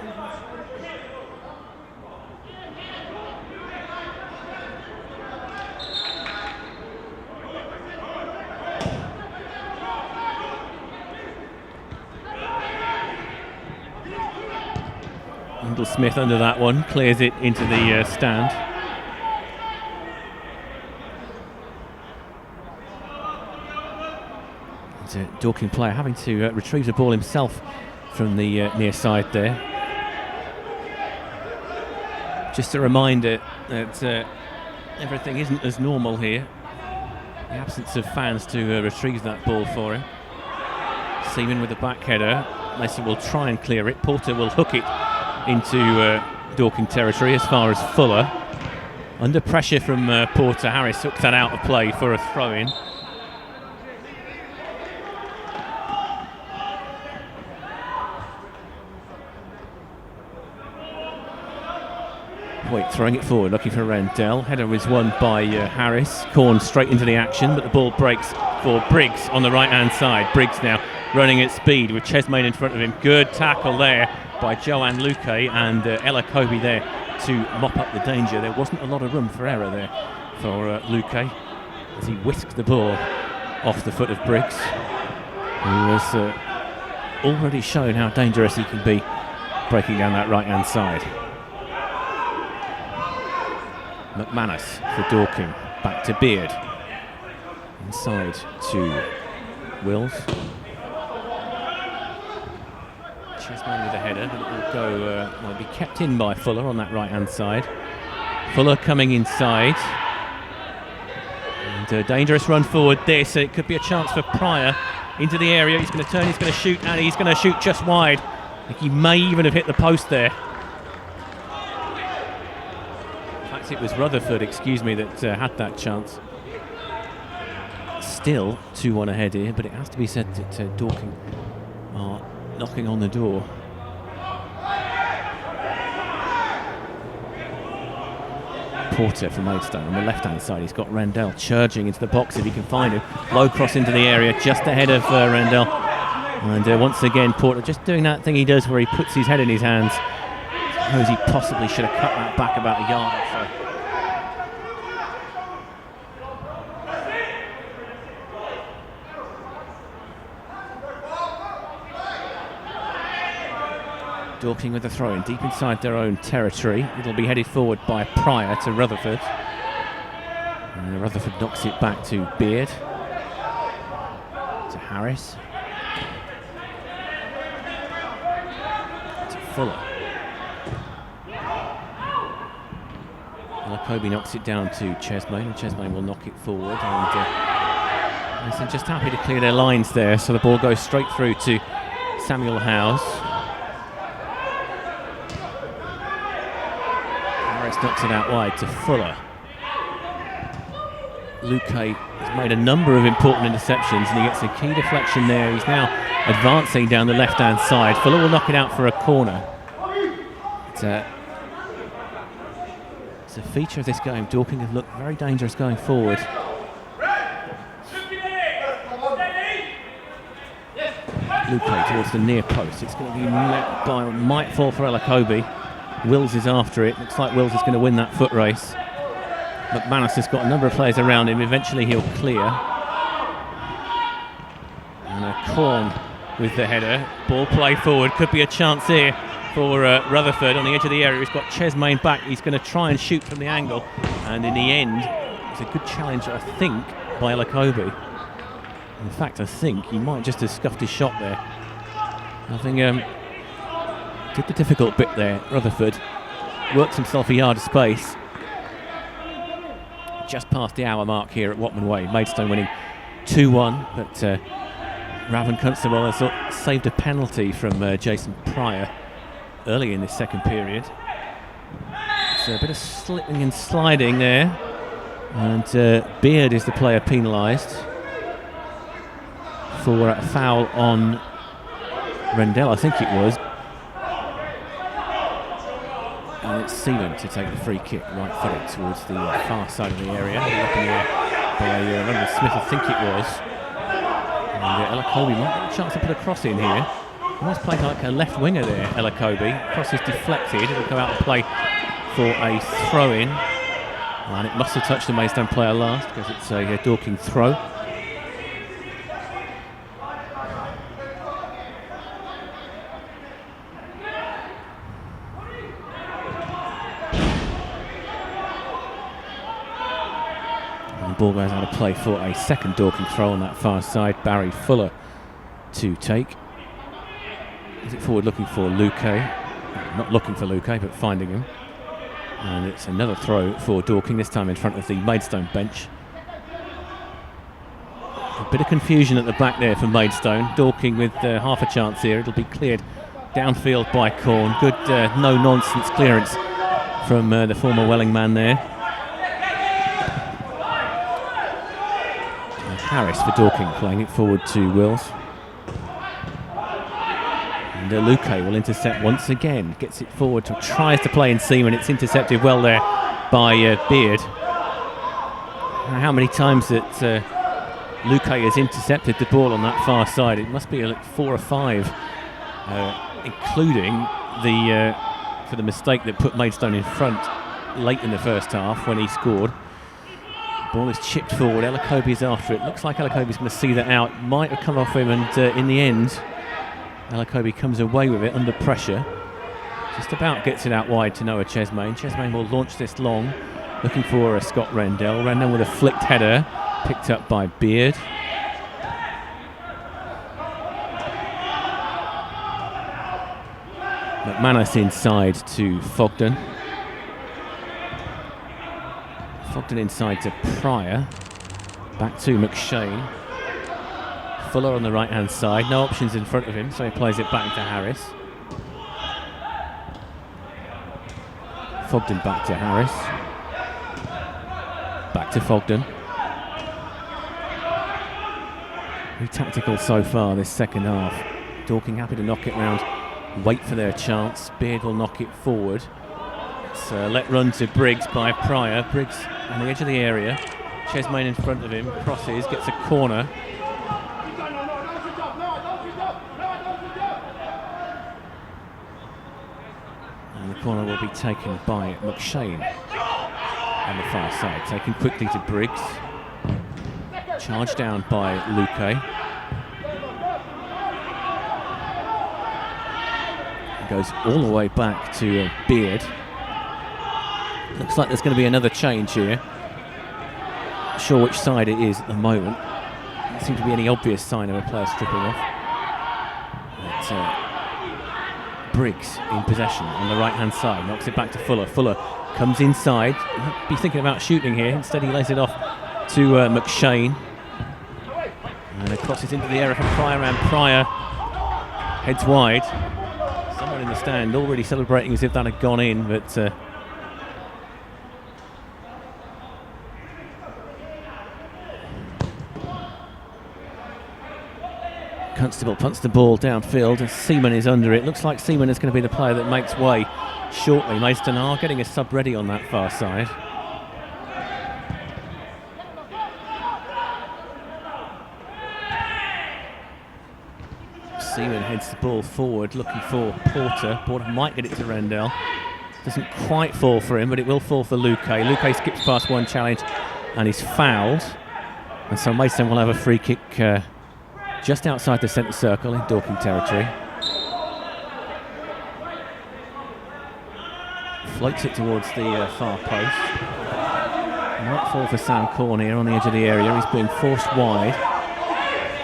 Smith under that one, clears it into the stand. Dorking player having to retrieve the ball himself from the near side there. Just a reminder that everything isn't as normal here. The absence of fans to retrieve that ball for him. Seaman with the back header. Messi will try and clear it. Porter will hook it into Dorking territory as far as Fuller. Under pressure from Porter, Harris hooks that out of play for a throw-in. Hoyt throwing it forward, looking for Rendell. Header was won by Harris. Corn straight into the action, but the ball breaks for Briggs on the right-hand side. Briggs now running at speed with Chesmain in front of him. Good tackle there by Joanne Luque, and Ella Kobe there to mop up the danger. There wasn't a lot of room for error there for Luque as he whisked the ball off the foot of Briggs, who has already shown how dangerous he can be breaking down that right hand side. McManus for Dorking, back to Beard, inside to Wills. Chesmain with a header, but it will go, will be kept in by Fuller on that right hand side. Fuller coming inside, and a dangerous run forward this. It could be a chance for Pryor into the area. He's going to turn, he's going to shoot, and he's going to shoot just wide. I think he may even have hit the post there. In fact, it was Rutherford, that had that chance. Still 2-1 ahead here, but it has to be said that Dorking are knocking on the door. Porter from Maidstone on the left hand side. He's got Rendell charging into the box if he can find him. Low cross into the area just ahead of Rendell, and once again Porter just doing that thing he does where he puts his head in his hands. I suppose he possibly should have cut that back about a yard or so. Dorking with the throw in deep inside their own territory. It'll be headed forward by Pryor to Rutherford. And Rutherford knocks it back to Beard. To Harris. To Fuller. Kobe knocks it down to Chesmain, and Chesmain will knock it forward. And they're just happy to clear their lines there, so the ball goes straight through to Samuel Howes. Knocks it out wide to Fuller. Luque has made a number of important interceptions, and he gets a key deflection there. He's now advancing down the left hand side. Fuller will knock it out for a corner. It's a feature of this game. Dorking have looked very dangerous going forward. Luque towards the near post. It's going to be met by, might fall for Ella Kobe. Wills is after it. Looks like Wills is going to win that foot race. McManus has got a number of players around him. Eventually he'll clear. And a Corn with the header. Ball play forward. Could be a chance here for Rutherford on the edge of the area. He's got Chesmain back. He's going to try and shoot from the angle. And in the end, it's a good challenge, I think, by Ella Kobe. In fact, I think he might just have scuffed his shot there. I think did the difficult bit there. Rutherford works himself a yard of space. Just past the hour mark here at Watman Way. Maidstone winning 2-1, but Raven Constable has saved a penalty from Jason Pryor early in this second period. So a bit of slipping and sliding there, and Beard is the player penalised for a foul on Rendell, I think it was. And it's Seaman to take the free kick, right footed towards the far side of the area. Up in the air by London Smith, I think it was. And Ella Kobe might get a chance to put a cross in here. Almost played like a left winger there, Ella Kobe. Cross is deflected, it'll go out and play for a throw in. And it must have touched the Maidstone player last because it's a Dorking throw. Ball goes out of play for a second Dorking throw on that far side. Barry Fuller to take. Is it forward looking for Luque? Not looking for Luque, but finding him. And it's another throw for Dorking, this time in front of the Maidstone bench. A bit of confusion at the back there for Maidstone. Dorking with half a chance here. It'll be cleared downfield by Corn. Good no-nonsense clearance from the former Welling man there. Harris for Dorking, playing it forward to Wills. And Luque will intercept once again. Gets it forward, tries to play in seam, and it's intercepted well there by Beard. How many times that Luque has intercepted the ball on that far side. It must be like 4 or 5, including for the mistake that put Maidstone in front late in the first half when he scored. Ball is chipped forward. Elakobi is after it. Looks like Elakobi's going to see that out. Might have come off him, and in the end, Elakobi comes away with it under pressure. Just about gets it out wide to Noah Chesmain. Chesmain will launch this long, looking for Scott Rendell. Rendell with a flicked header, picked up by Beard. McManus inside to Fogden. Fogden inside to Pryor. Back to McShane. Fuller on the right hand side. No options in front of him, so he plays it back to Harris. Fogden back to Harris. Back to Fogden. Very tactical so far this second half. Dorking happy to knock it round, wait for their chance. Beard will knock it forward. It's let run to Briggs by Pryor. Briggs on the edge of the area. Chesmain in front of him, crosses, gets a corner. And the corner will be taken by McShane on the far side. Taken quickly to Briggs. Charged down by Luque. Goes all the way back to Beard. Looks like there's going to be another change here. Not sure which side it is at the moment. Doesn't seem to be any obvious sign of a player stripping off. But, Briggs in possession on the right hand side, knocks it back to Fuller. Fuller comes inside. Might be thinking about shooting here. Instead he lays it off to McShane. And it crosses into the area from Pryor, and Pryor heads wide. Someone in the stand already celebrating as if that had gone in, but Constable punts the ball downfield and Seaman is under it. Looks like Seaman is going to be the player that makes way shortly. Maidstone are getting a sub ready on that far side. Seaman heads the ball forward, looking for Porter. Porter might get it to Rendell. Doesn't quite fall for him, but it will fall for Luque. Luque skips past one challenge and is fouled. And so Maidstone will have a free kick just outside the centre circle in Dorking territory. Floats it towards the far post. Might fall for Sam Corn here on the edge of the area. He's being forced wide.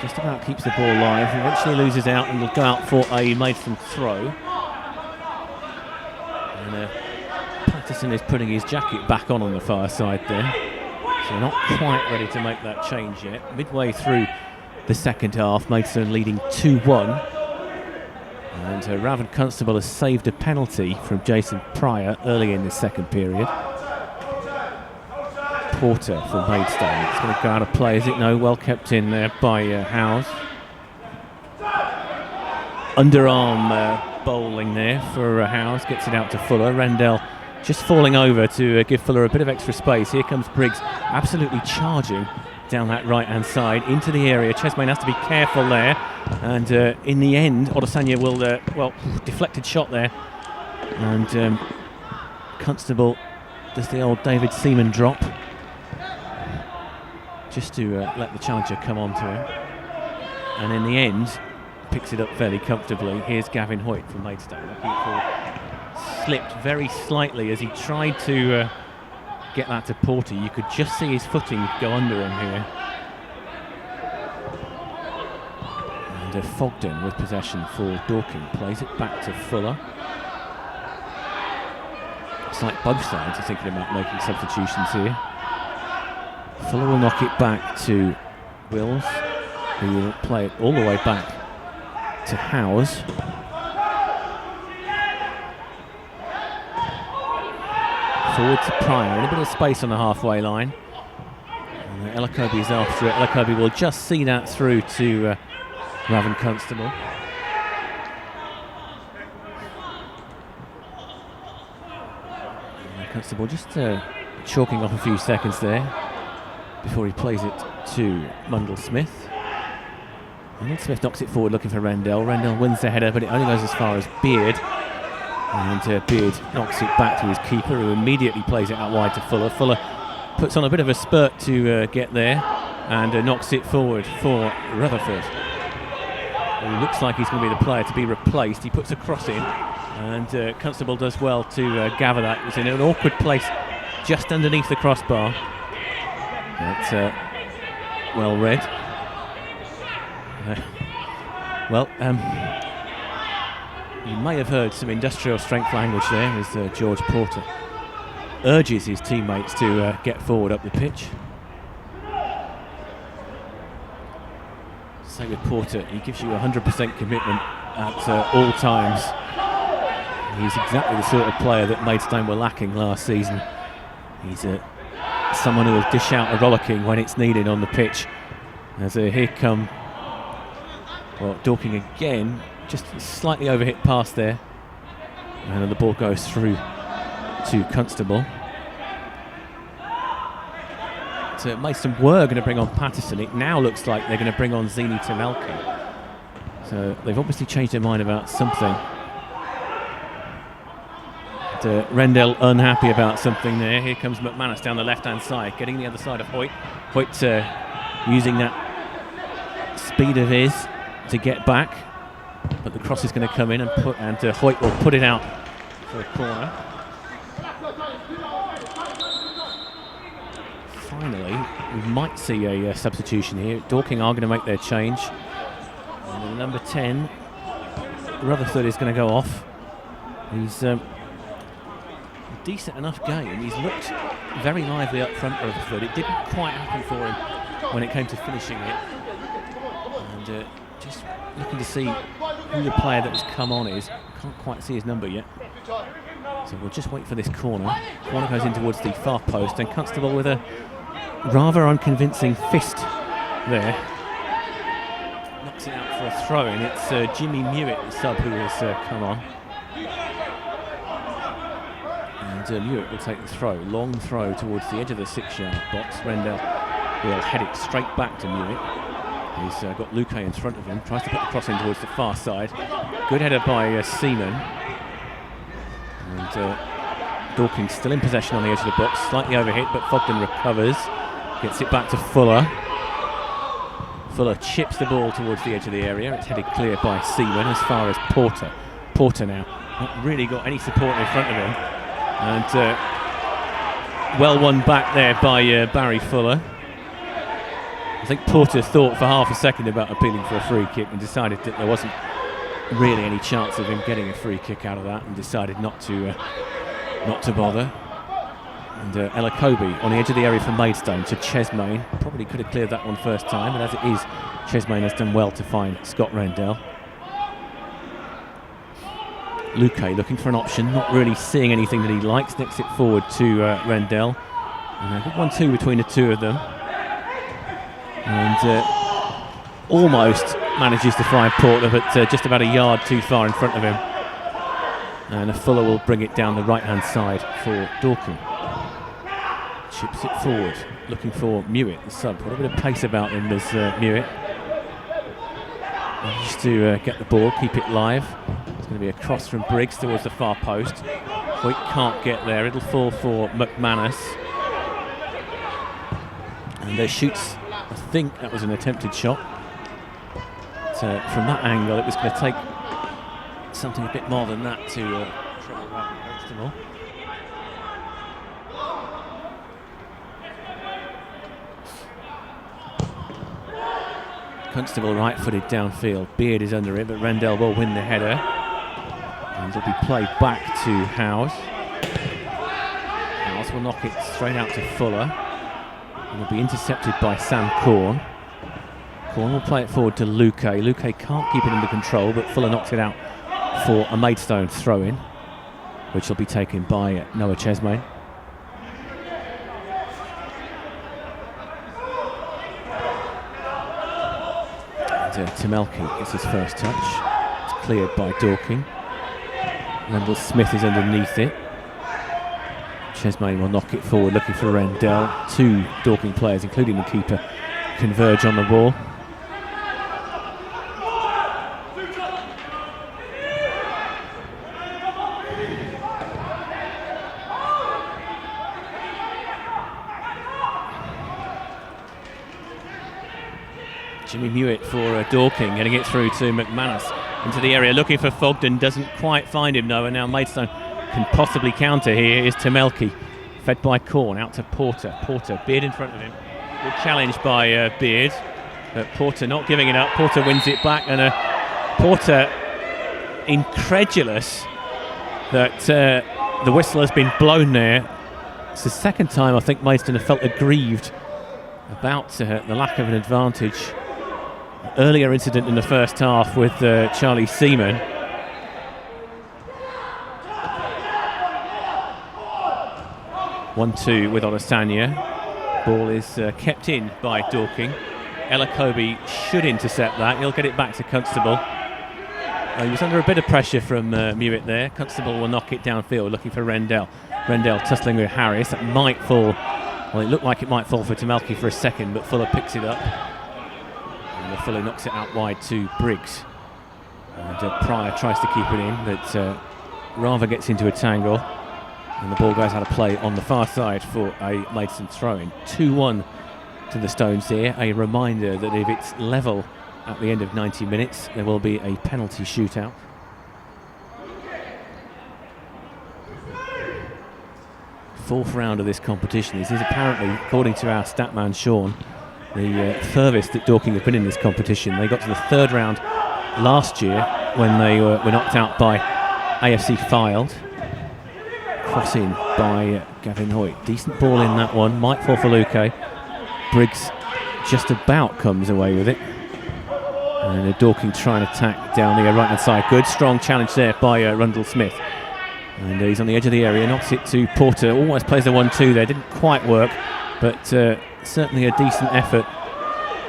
Just about keeps the ball live. Eventually loses out and will go out for a Maidstone throw. And Patterson is putting his jacket back on the far side there. So not quite ready to make that change yet. Midway through the second half, Maidstone leading 2-1. And Raven Constable has saved a penalty from Jason Pryor early in the second period. Porter for Maidstone. It's going to go out of play, is it? No, well kept in there by Howes. Underarm bowling there for Howes. Gets it out to Fuller. Rendell just falling over to give Fuller a bit of extra space. Here comes Briggs, absolutely charging down that right-hand side into the area. Chesmain has to be careful there. And in the end, Odesanya will, deflected shot there. And Constable does the old David Seaman drop, just to let the challenger come on to him. And in the end, picks it up fairly comfortably. Here's Gavin Hoyt from Maidstone. Slipped very slightly as he tried to get that to Porter. You could just see his footing go under him here. And Fogden with possession for Dorking. Plays it back to Fuller. It's like both sides are thinking about making substitutions here. Fuller will knock it back to Wills, who will play it all the way back to Howes. Forward to Pryor, in a bit of space on the halfway line. And Elakobi is after it. Elakobi will just see that through to Raven Constable. Constable just chalking off a few seconds there. before he plays it to Mundell Smith. Mundell Smith knocks it forward looking for Rendell. Rendell wins the header, but it only goes as far as Beard. And Beard knocks it back to his keeper, who immediately plays it out wide to Fuller. Fuller puts on a bit of a spurt to get there and knocks it forward for Rutherford. He looks like he's going to be the player to be replaced. He puts a cross in, and Constable does well to gather that. It was in an awkward place just underneath the crossbar. But well read. You may have heard some industrial strength language there as George Porter urges his teammates to get forward up the pitch. So with Porter, he gives you 100% commitment at all times. He's exactly the sort of player that Maidstone were lacking last season. He's someone who will dish out a rollicking when it's needed on the pitch. As here come Dorking again, just slightly overhit pass there, and then the ball goes through to Constable. So Maidstone were going to bring on Patterson. It now looks like they're going to bring on Zini Tamelki. So they've obviously changed their mind about something. Rendell unhappy about something there. Here comes McManus down the left-hand side, getting the other side of Hoyt. Hoyt using that speed of his to get back, but the cross is going to come in and Hoyt will put it out for a corner. Finally, we might see a substitution here. Dorking are going to make their change. And number 10, Rutherford, is going to go off. He's a decent enough game. He's looked very lively up front, Rutherford. It didn't quite happen for him when it came to finishing it. And just looking to see who the player that has come on is. Can't quite see his number yet. So we'll just wait for this corner. Corner goes in towards the far post, and Constable with a rather unconvincing fist there. Knocks it out for a throw-in. It's Jimmy Mewett, the sub, who has come on. And Mewett will take the throw. Long throw towards the edge of the 6-yard box. Rendell will head it straight back to Mewett. He's got Luque in front of him. Tries to put the cross in towards the far side. Good header by Seaman. And Dorking still in possession on the edge of the box. Slightly overhit, but Fogden recovers. Gets it back to Fuller. Fuller chips the ball towards the edge of the area. It's headed clear by Seaman as far as Porter. Porter now not really got any support in front of him. And well won back there by Barry Fuller. I think Porter thought for half a second about appealing for a free kick and decided that there wasn't really any chance of him getting a free kick out of that, and decided not to bother. And Ella Kobe on the edge of the area for Maidstone to Chesmain. Probably could have cleared that one first time, but as it is, Chesmain has done well to find Scott Rendell. Luque looking for an option, not really seeing anything that he likes. Nicks it forward to Rendell. And a good 1-2 between the two of them. And almost manages to find Porter, but just about a yard too far in front of him. And a Fuller will bring it down the right-hand side for Dorking. Chips it forward, looking for Mewett, the sub. Got a bit of pace about him as Mewett. Just to get the ball, keep it live. It's going to be a cross from Briggs towards the far post. Hoyt can't get there. It'll fall for McManus. And there shoots, I think that was an attempted shot. But, from that angle, it was going to take something a bit more than that to trouble that Constable. Constable right-footed downfield. Beard is under it, but Rendell will win the header. And it'll be played back to Howes. Howes will knock it straight out to Fuller. It will be intercepted by Sam Corn. Corn will play it forward to Luque. Luque can't keep it under control, but Fuller knocks it out for a Maidstone throw-in, which will be taken by Noah Chesmain. Tamelki gets his first touch. It's cleared by Dorking. Mundell Smith is underneath it. Chesmain will knock it forward, looking for Rendell. 2 Dorking players, including the keeper, converge on the ball. Jimmy Mewett for Dorking, getting it through to McManus into the area, looking for Fogden, doesn't quite find him though, and now Maidstone can possibly counter. Here is Temelki, fed by Corn, out to Porter. Beard in front of him. Good challenge by Beard, but Porter not giving it up. Porter wins it back, and Porter incredulous that the whistle has been blown there. It's the second time I think Maidstone have felt aggrieved about the lack of an advantage. Earlier incident in the first half with Charlie Seaman. (1-2) with Adesanya. Ball is kept in by Dorking. Elakobi should intercept that. He'll get it back to Constable. He was under a bit of pressure from Mewett there. Constable will knock it downfield, looking for Rendell. Rendell tussling with Harris. That might fall. Well, it looked like it might fall for Temelki for a second, but Fuller picks it up. And Fuller knocks it out wide to Briggs. And Pryor tries to keep it in, but Rava gets into a tangle. And the ball goes out of play on the far side for a Maidstone throw-in. 2-1 to the Stones here. A reminder that if it's level at the end of 90 minutes, there will be a penalty shootout. Fourth round of this competition. This is apparently, according to our statman Sean, the furthest that Dorking have been in this competition. They got to the third round last year when they were knocked out by AFC Fylde. Cross in by Gavin Hoyt. Decent ball in that one. Might fall for Luque. Briggs just about comes away with it. And Dorking trying to attack down the right-hand side. Good, strong challenge there by Rundle Smith. And he's on the edge of the area, knocks it to Porter. Almost plays the 1-2 there, didn't quite work, but certainly a decent effort.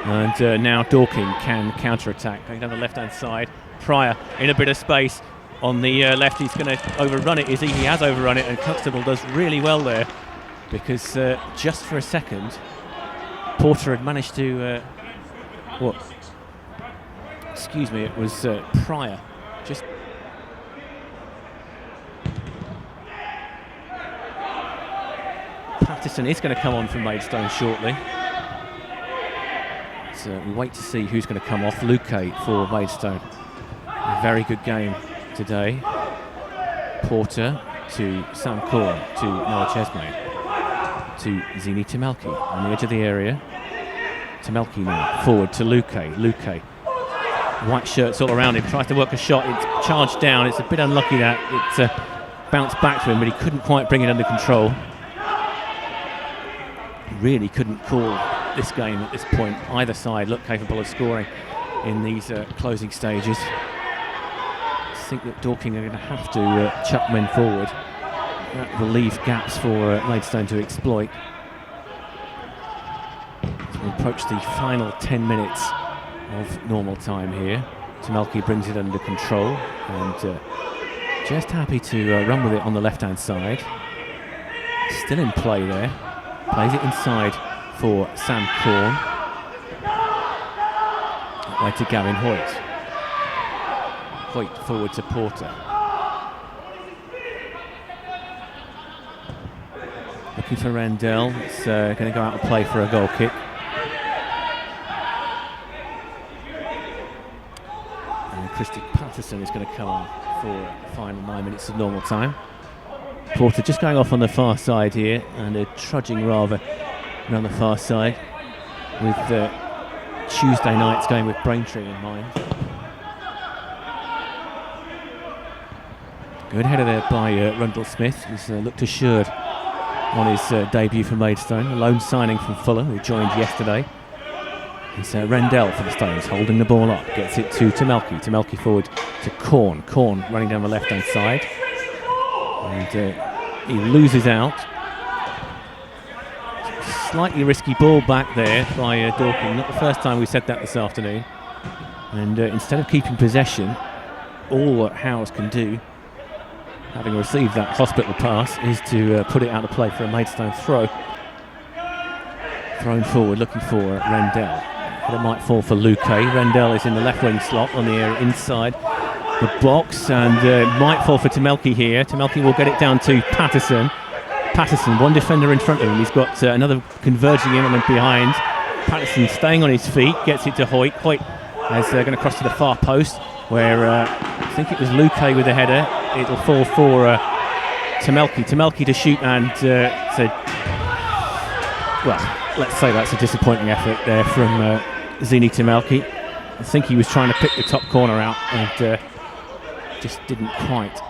And now Dorking can counter-attack. Going down the left-hand side, Pryor in a bit of space on the left. He's going to overrun it. He has overrun it, and Constable does really well there, because just for a second, Porter had managed to... Excuse me, it was Pryor. Just... Patterson is going to come on from Maidstone shortly. So we wait to see who's going to come off. Luque for Maidstone. A very good game today. Porter to Sam Corn to Noah Chesmain to Zini Temelki on the edge of the area. Temelki now forward to Luque. White shirts all around him. Tries to work a shot. It's charged down. It's a bit unlucky that it bounced back to him, but he couldn't quite bring it under control. Really couldn't call this game at this point. Either side look capable of scoring in these closing stages. I think that Dorking are going to have to chuck men forward. That will leave gaps for Maidstone to exploit. As we approach the final 10 minutes of normal time here. Temelki brings it under control and just happy to run with it on the left-hand side. Still in play there. Plays it inside for Sam Corn. Way to Gavin Hoyt. Hoyt forward to Porter. Looking for Rendell. It's going to go out and play for a goal kick. And Christy Patterson is going to come on for the final 9 minutes of normal time. Porter just going off on the far side here and trudging rather around the far side with Tuesday night's game with Braintree in mind. Good header there by Rundle Smith, who's looked assured on his debut for Maidstone. A loan signing from Fulham, who joined yesterday. It's Rendell for the Stones, holding the ball up, gets it to Temelki. Temelki forward to Corn. Corn running down the left-hand side. And he loses out. Slightly risky ball back there by Dorking. Not the first time we said that this afternoon. And instead of keeping possession, all that Howes can do having received that hospital pass, is to put it out of play for a Maidstone throw. Thrown forward, looking for Rendell. It might fall for Luque. Rendell is in the left wing slot on the inside the box, and might fall for Temelki here. Temelki will get it down to Patterson. Patterson, one defender in front of him. He's got another converging in on him behind. Patterson staying on his feet, gets it to Hoyt. Hoyt is going to cross to the far post, where I think it was Luque with the header. It'll fall for Temelki. Temelki to shoot, and let's say that's a disappointing effort there from Zini Temelki. I think he was trying to pick the top corner out and just didn't quite.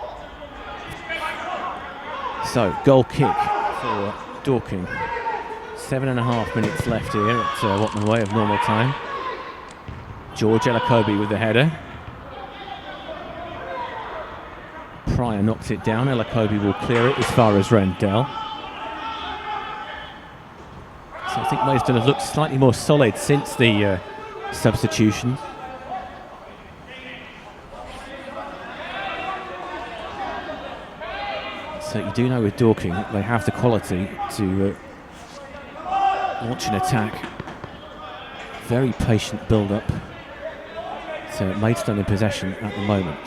So, goal kick for Dorking. 7.5 minutes left here at Watman Way of normal time. George Elakobi with the header. Pryor knocks it down. Elakobi will clear it as far as Rendell. So I think Maidstone have looked slightly more solid since the substitution. So you do know with Dorking they have the quality to launch an attack. Very patient build-up. So Maidstone in possession at the moment.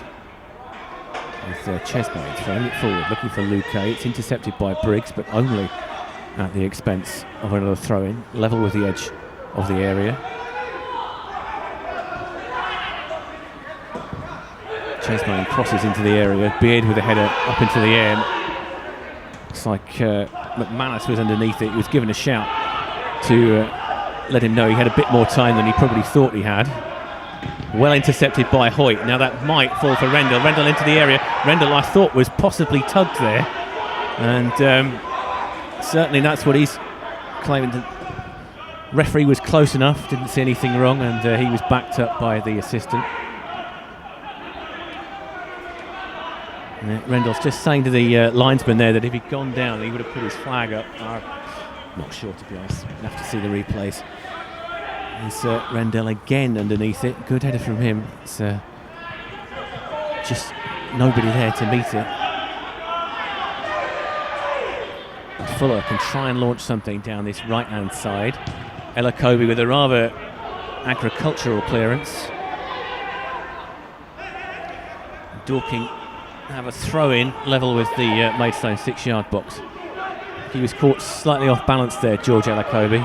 With Chesney throwing it forward, looking for Luque. It's intercepted by Briggs, but only at the expense of another throw-in, level with the edge of the area. Chesney crosses into the area, Beard with a header up into the air. Looks like McManus was underneath it. He was given a shout to let him know he had a bit more time than he probably thought he had. Well intercepted by Hoyt. Now that might fall for Rendell. Rendell into the area. Rendell, I thought, was possibly tugged there. And certainly that's what he's claiming. The referee was close enough, didn't see anything wrong, and he was backed up by the assistant. Rendell's just saying to the linesman there that if he'd gone down, he would have put his flag up. Not sure, to be honest. We'll have to see the replays. It's Rendell again underneath it. Good header from him. It's just nobody there to meet it. Fuller can try and launch something down this right-hand side. Elakobi with a rather agricultural clearance. Dorking have a throw-in level with the Maidstone 6-yard box. He was caught slightly off balance there, George Elakobi.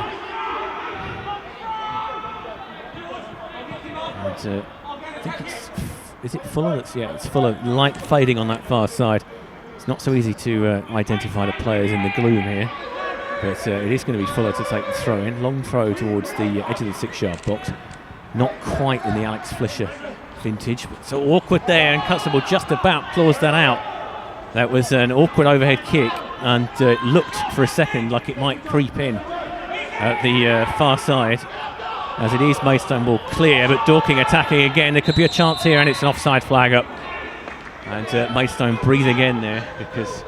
And I think is it Fuller? It's Fuller. Light fading on that far side. It's not so easy to identify the players in the gloom here, but it is going to be Fuller to take the throw-in. Long throw towards the edge of the 6-yard box. Not quite in the Alex Flisher vintage, but so awkward there, and Constable just about claws that out. That was an awkward overhead kick, and it looked for a second like it might creep in at the far side. As it is, Maidstone will clear, but Dorking attacking again. There could be a chance here, and it's an offside flag up. And Maidstone breathe again there, because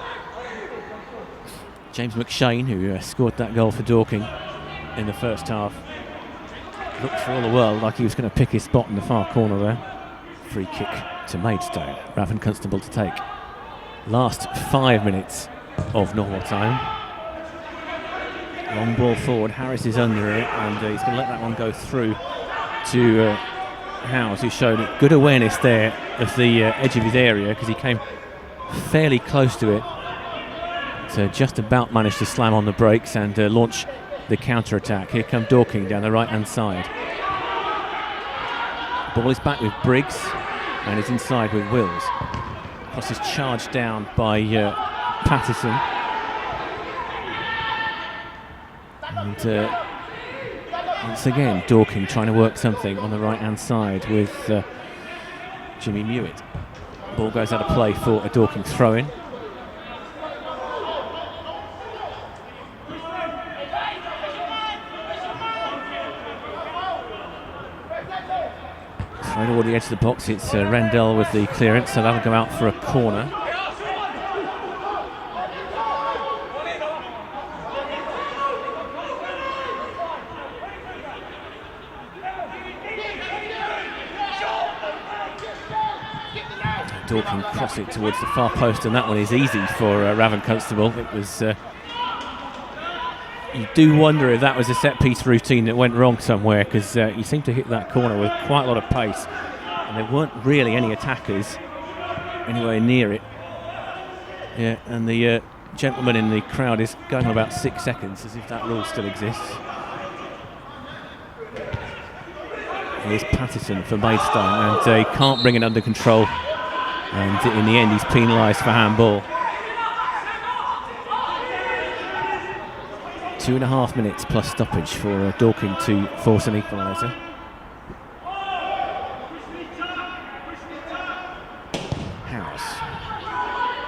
James McShane, who scored that goal for Dorking in the first half, looked for all the world like he was going to pick his spot in the far corner there. Free kick to Maidstone. Raven Constable to take. Last 5 minutes of normal time. Long ball forward. Harris is under it, and he's going to let that one go through to Howes, who showed good awareness there of the edge of his area, because he came fairly close to it. So just about managed to slam on the brakes and launch the counter-attack. Here come Dorking down the right-hand side. Ball is back with Briggs, and is inside with Wills. Cross is charged down by Patterson. And once again, Dorking trying to work something on the right-hand side with Jimmy Mewett. Ball goes out of play for a Dorking throw-in. Thrown toward the edge of the box, it's Rendell with the clearance, so that'll go out for a corner. Dorking cross it towards the far post, and that one is easy for Raven Constable. It was. You do wonder if that was a set-piece routine that went wrong somewhere, because you seem to hit that corner with quite a lot of pace, and there weren't really any attackers anywhere near it. Yeah, and the gentleman in the crowd is going on about 6 seconds, as if that rule still exists. Here's Patterson for Maidstone, and he can't bring it under control, and in the end he's penalised for handball. 2.5 minutes plus stoppage for Dorking to force an equaliser. House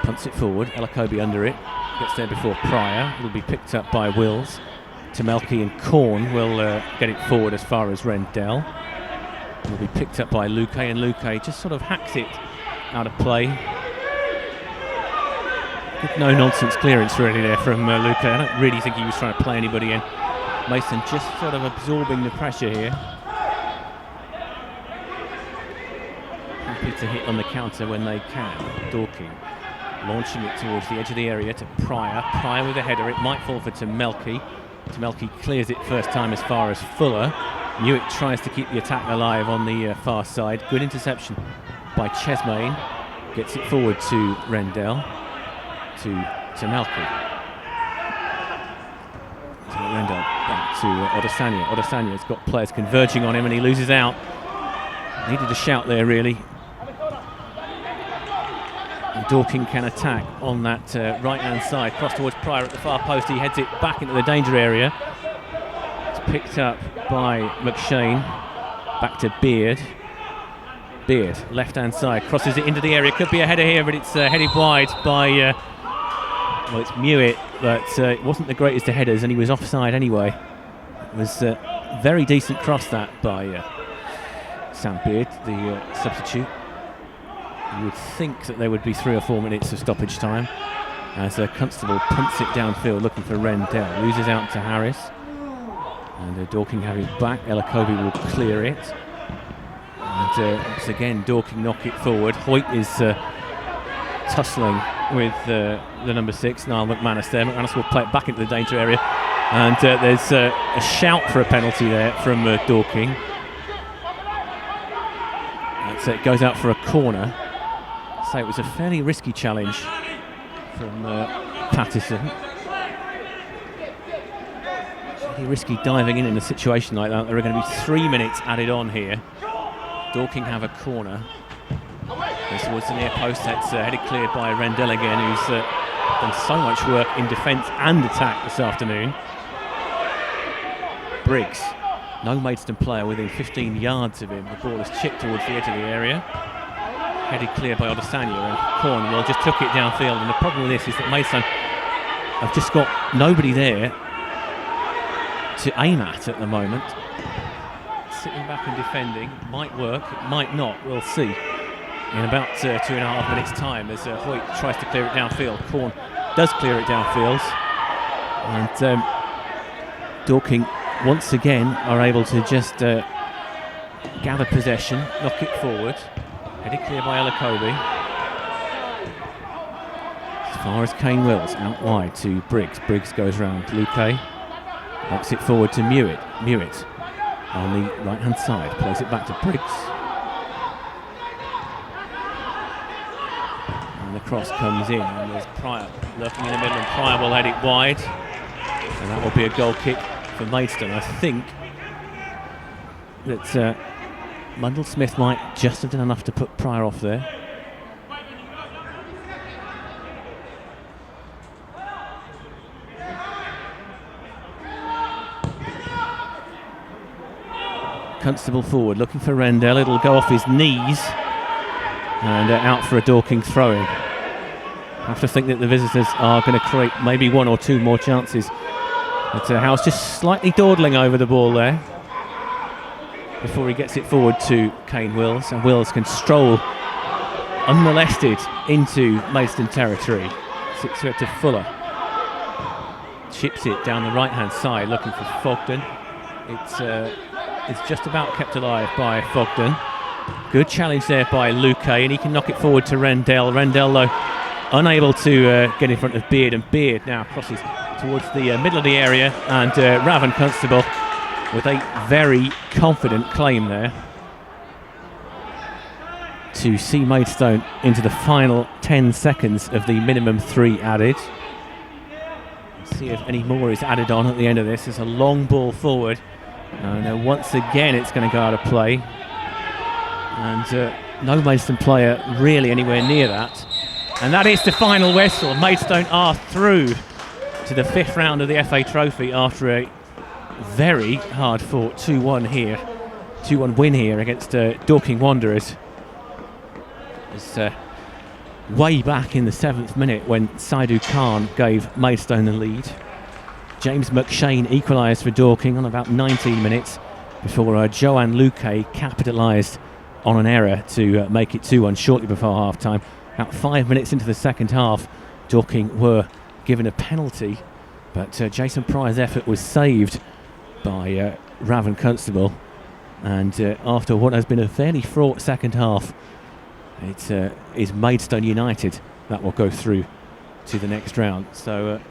punts it forward, Elakobi under it, gets there before Pryor. It'll be picked up by Wills. Tamelki and Korn will get it forward as far as Rendell. It'll be picked up by Luque, and Luque just sort of hacks it out of play. Good no-nonsense clearance really there from Luque. I don't really think he was trying to play anybody in. Mason just sort of absorbing the pressure here. Happy to hit on the counter when they can. Dorking launching it towards the edge of the area to Pryor. Pryor with a header. It might fall for Tamelki. Tamelki clears it first time as far as Fuller. Newitt tries to keep the attack alive on the far side. Good interception by Chesmain. Gets it forward to Rendell. To Tamelki. Rendell back to Odesanya. Odesanya's got players converging on him, and he loses out. Needed a shout there really. And Dorking can attack on that right hand side. Cross towards Pryor at the far post. He heads it back into the danger area. It's picked up by McShane. Back to Beard. Beard, left hand side, crosses it into the area. Could be a header here, but it's headed wide by well, it's Newitt, but it wasn't the greatest of headers, and he was offside anyway. It was a very decent cross that by Sam Beard, the substitute. You would think that there would be 3 or 4 minutes of stoppage time, as Constable punts it downfield looking for Rendell. Loses out to Harris, and Dorking have it back. Elakobi will clear it, and once again Dorking knock it forward. Hoyt is tussling with the number 6, Niall McManus there. McManus will play it back into the danger area, and there's a shout for a penalty there from Dorking. So it goes out for a corner. So it was a fairly risky challenge from Patterson. Really risky diving in a situation like that. There are going to be 3 minutes added on here. Dorking have a corner. Goes towards the near post. That's headed clear by Rendell again, who's done so much work in defence and attack this afternoon. Briggs, no Maidstone player within 15 yards of him. The ball is chipped towards the edge of the area. Headed clear by Odesanya, and Cornwell just took it downfield. And the problem with this is that Maidstone have just got nobody there to aim at the moment. Sitting back and defending might work, it might not. We'll see. In about 2.5 minutes' time, as Hoyt tries to clear it downfield, Corn does clear it downfield, and Dorking once again are able to just gather possession, knock it forward. Headed clear by Elakobi. As far as Kane Wills, out wide to Briggs. Briggs goes round Luque. Knocks it forward to Newitt. Newitt on the right hand side, plays it back to Briggs. And the cross comes in, and there's Pryor lurking in the middle, and Pryor will head it wide. And that will be a goal kick for Maidstone. I think that Mundell Smith might just have done enough to put Pryor off there. Constable forward, looking for Rendell. It'll go off his knees and out for a Dorking throw-in. I have to think that the visitors are going to create maybe 1 or 2 more chances. But House just slightly dawdling over the ball there before he gets it forward to Kane Wills, and Wills can stroll unmolested into Maidstone territory. Sits it to Fuller. Chips it down the right-hand side, looking for Fogden. It's just about kept alive by Fogden. Good challenge there by Luque, and he can knock it forward to Rendell. Rendell, though, unable to get in front of Beard, and Beard now crosses towards the middle of the area, and Raven Constable with a very confident claim there to see Maidstone into the final 10 seconds of the minimum 3 added. Let's see if any more is added on at the end of this. It's a long ball forward, and once again it's going to go out of play, and no Maidstone player really anywhere near that. And that is the final whistle. Maidstone are through to the 5th round of the FA Trophy after a very hard-fought 2-1 win here against Dorking Wanderers. It's way back in the 7th minute when Saidu Khan gave Maidstone the lead. James McShane equalised for Dorking on about 19 minutes before Joanne Luque capitalised on an error to make it 2-1 shortly before half-time. About 5 minutes into the second half, Dorking were given a penalty, but Jason Pryor's effort was saved by Raven Constable, and after what has been a fairly fraught second half, it is Maidstone United that will go through to the next round. So